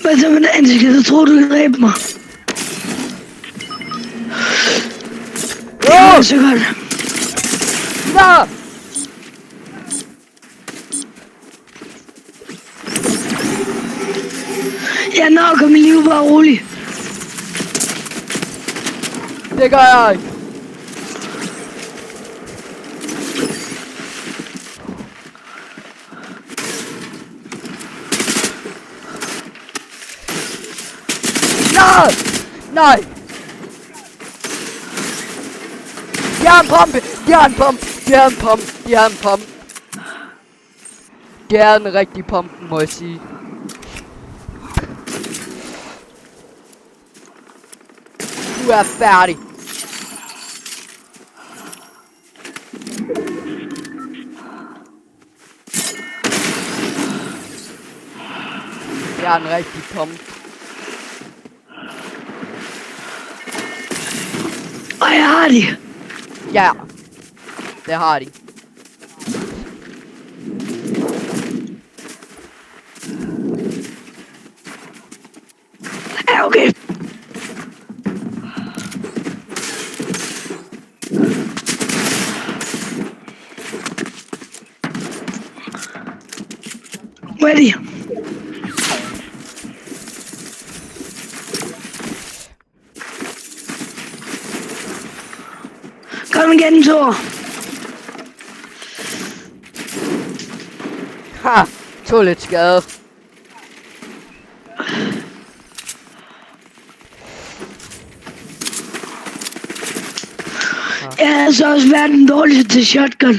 Hvad så med den, så tror du, kan dræbe mig? Det er så godt. Ja! Jeg når mit liv, bare rolig. Det gør jeg ikke. Nej! Nej! Jernpump! Jernpump! Jernpump! Jernpump! Det er en rigtig pump, må jeg sige. Du er færdig. Det er en rigtig pump. Og jeg har de. Ja. Det har de. Ja, okay. Hvor er de? Kom igen, Thor. Ha! Tog lidt skade. Jeg har så også været den dårligste til shotgun.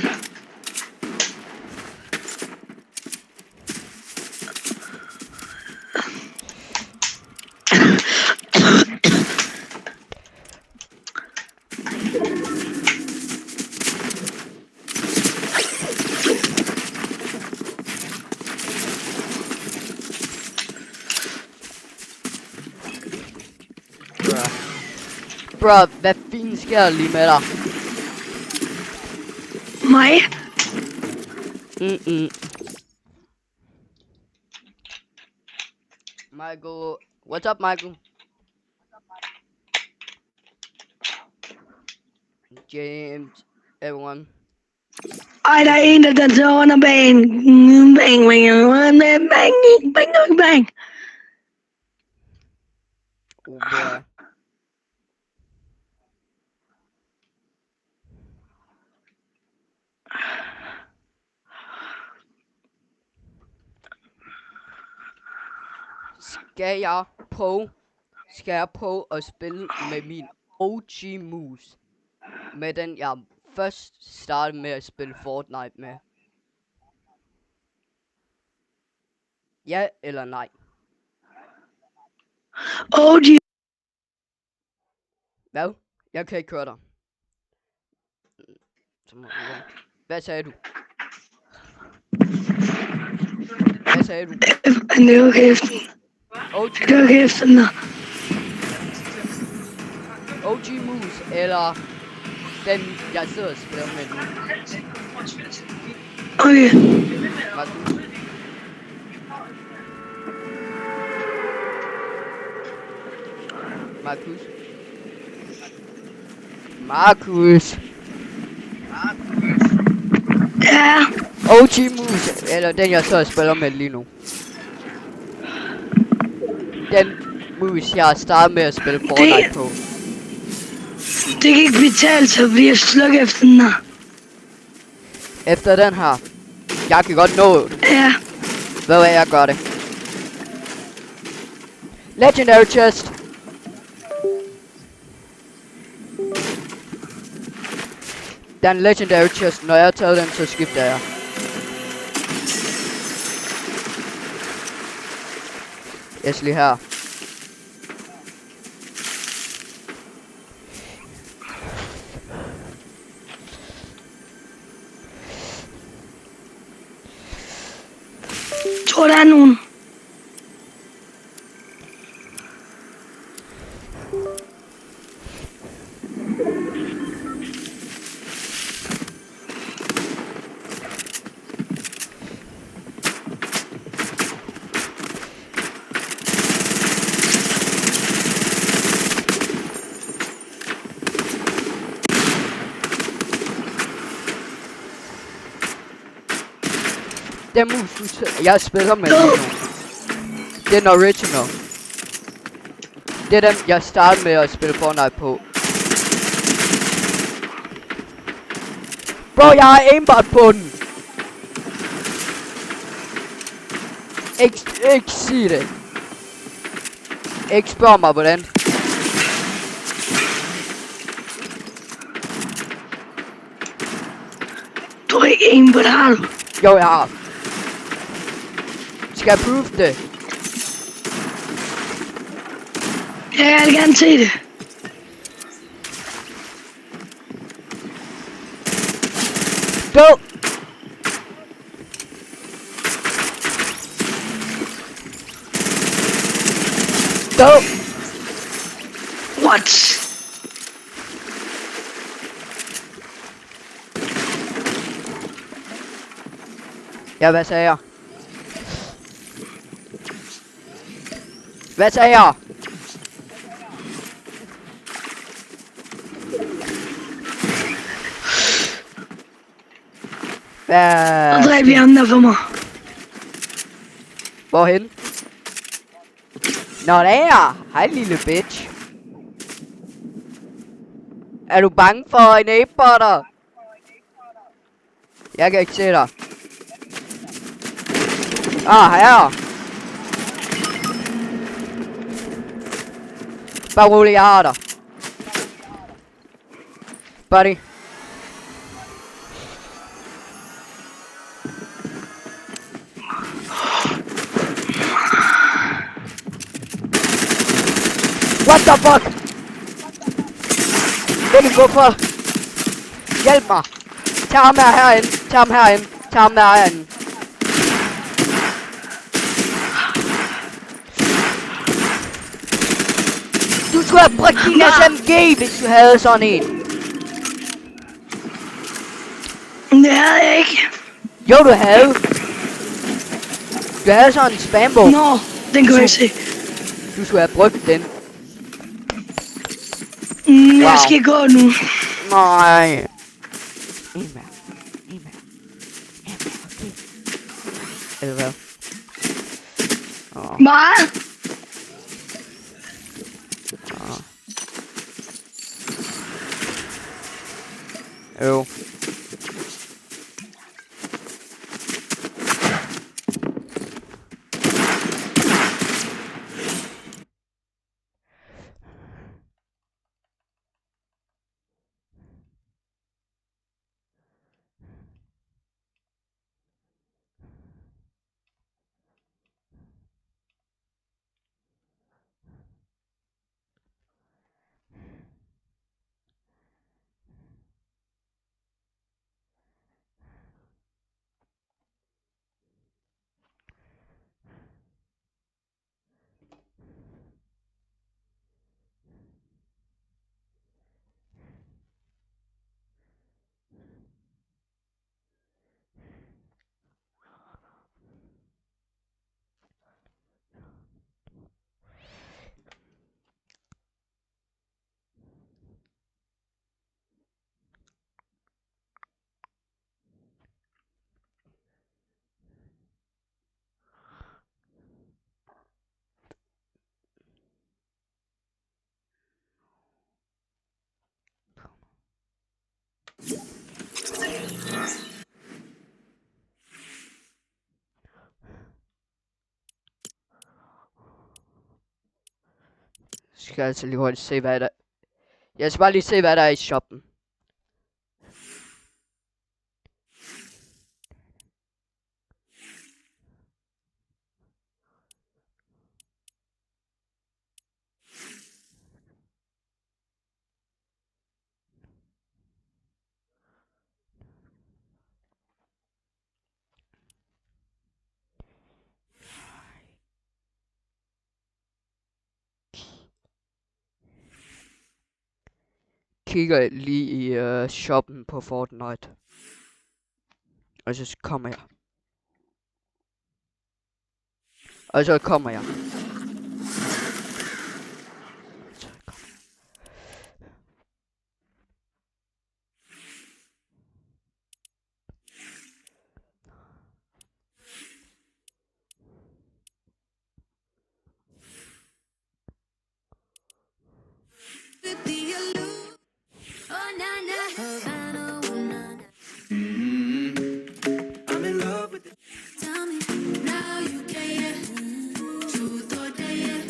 Bro, hvad fint sker der lige med dig? Mig? Michael, what's up, Michael? James, everyone. Ej, der er en, der danser under banen. Bang, bang, bang, bang, bang, bang. Oh boy. Skal jeg prøve at spille med min OG mus? Med den jeg først startede med at spille Fortnite med. Ja eller nej? OG. Hvad? Jeg kan ikke høre dig. Så må du gå. Hvad sagde du? Hvad sagde du? Det er okay efter den. OG, Det er okay efter den her. OG mus eller den jeg sidder og spiller med nu? Okay. Markus. Markus. Markus. Ja. OG mus eller den jeg sidder og spiller med lige nu? Den mus jeg har startet med at spille Fortnite på. Det kan ikke betale sig, fordi jeg slukker efter den her. Efter den her. Jeg kan godt nå det. Ja. Hvad er jeg gør det? Legendary chest. Der er en legendary chest. Når jeg har taget den, så skifter jeg. Jeg skal lige her. Tror der er nogen. Den mus, jeg spiller med lige nu. Den original. Det er dem, jeg startede med at spille Fortnite på. Bro, jeg har aimbot på den. Ikke sig det. Ikke spørg mig hvordan. Du er ikke en på det, har du? Jo, jeg har. Skal jeg prove det? Ja, jeg vil gerne se det. Go! What? Ja, hvad sagde jeg? Hvad sagde jeg? Så dræb vi ham der for mig. Hvorhen? Nå, der. Hej, lille bitch. Er du bange for en ape-botter? Jeg kan ikke se dig. Ah, her. Bare rolig, jeg har dig. Buddy. What the fuck? Mikkel, hvorfor? Hjælp mig. Tag ham herinde. Tag ham herinde. Tag ham herinde. Du skulle have brugt din SMG, hvis du havde sådan en. Det havde jeg ikke. Jo, du havde. Du havde sådan en spambog. Nå, den kan jeg ikke se. Du skulle have brugt den. Jeg skal gå nu. Nej. En mere. Okay. Eller hvad? Hvad? Jo. Skal jeg altså lige hurtigt se, hvad der... Jeg skal bare lige se, hvad der er i shoppen. Kigger lige i shoppen på Fortnite. Og så kommer jeg. I'm in love with it. Tell me now you care. Truth or dare.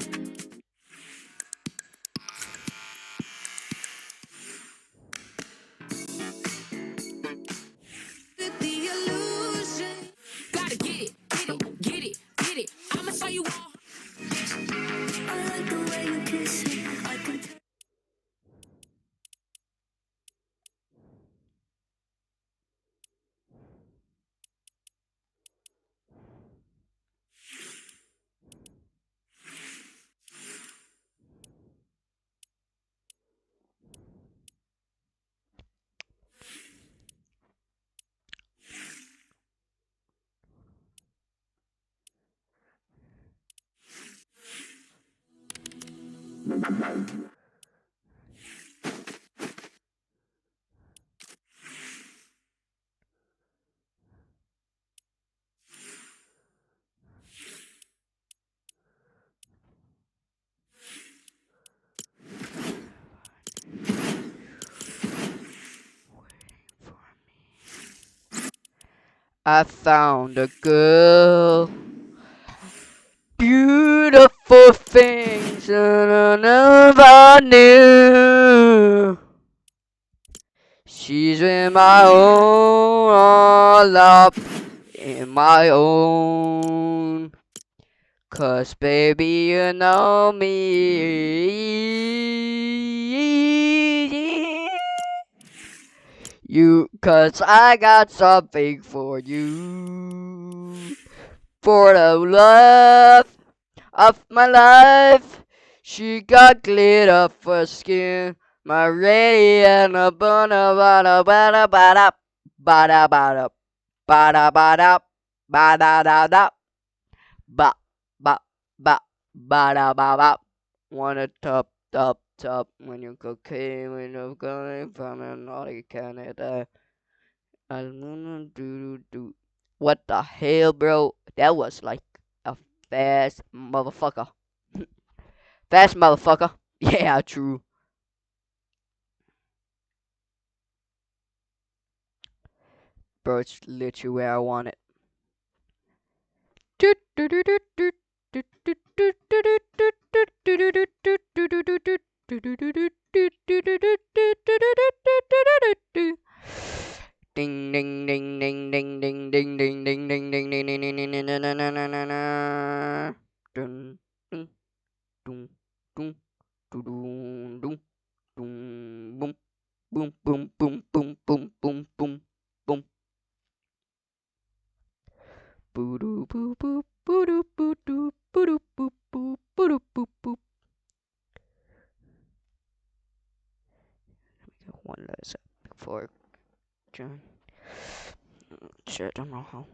The illusion. Gotta get it, get it, get it. I'ma show you all. I like the way you kiss it. I can tell. I found a girl. Beautiful things that I never knew. She's in my own, all up in my own. 'Cause baby, you know me. Cause I got something for you. For the love of my life. She got glitter for skin. My radiant bada bada bada bada bada bada bada bada bada da da ba ba ba bada ba ba. Wanna top when you cocaine when you're going from a naughty Canada. I wanna do. What the hell, bro? That was like a fast motherfucker. Fast motherfucker. Yeah, true. Bro, it's literally where I want it. Ding ding ding ding ding ding ding ding ding ding ding ding ding ding ding ding na na na na na. Dun dun dun dun dun dun dun boom boom boom boom boom boom boom boom boom. Boo doo boo boo boo doo boo doo boo doo boo boo boo doo boo boo. One last before John. Shit, I don't know how.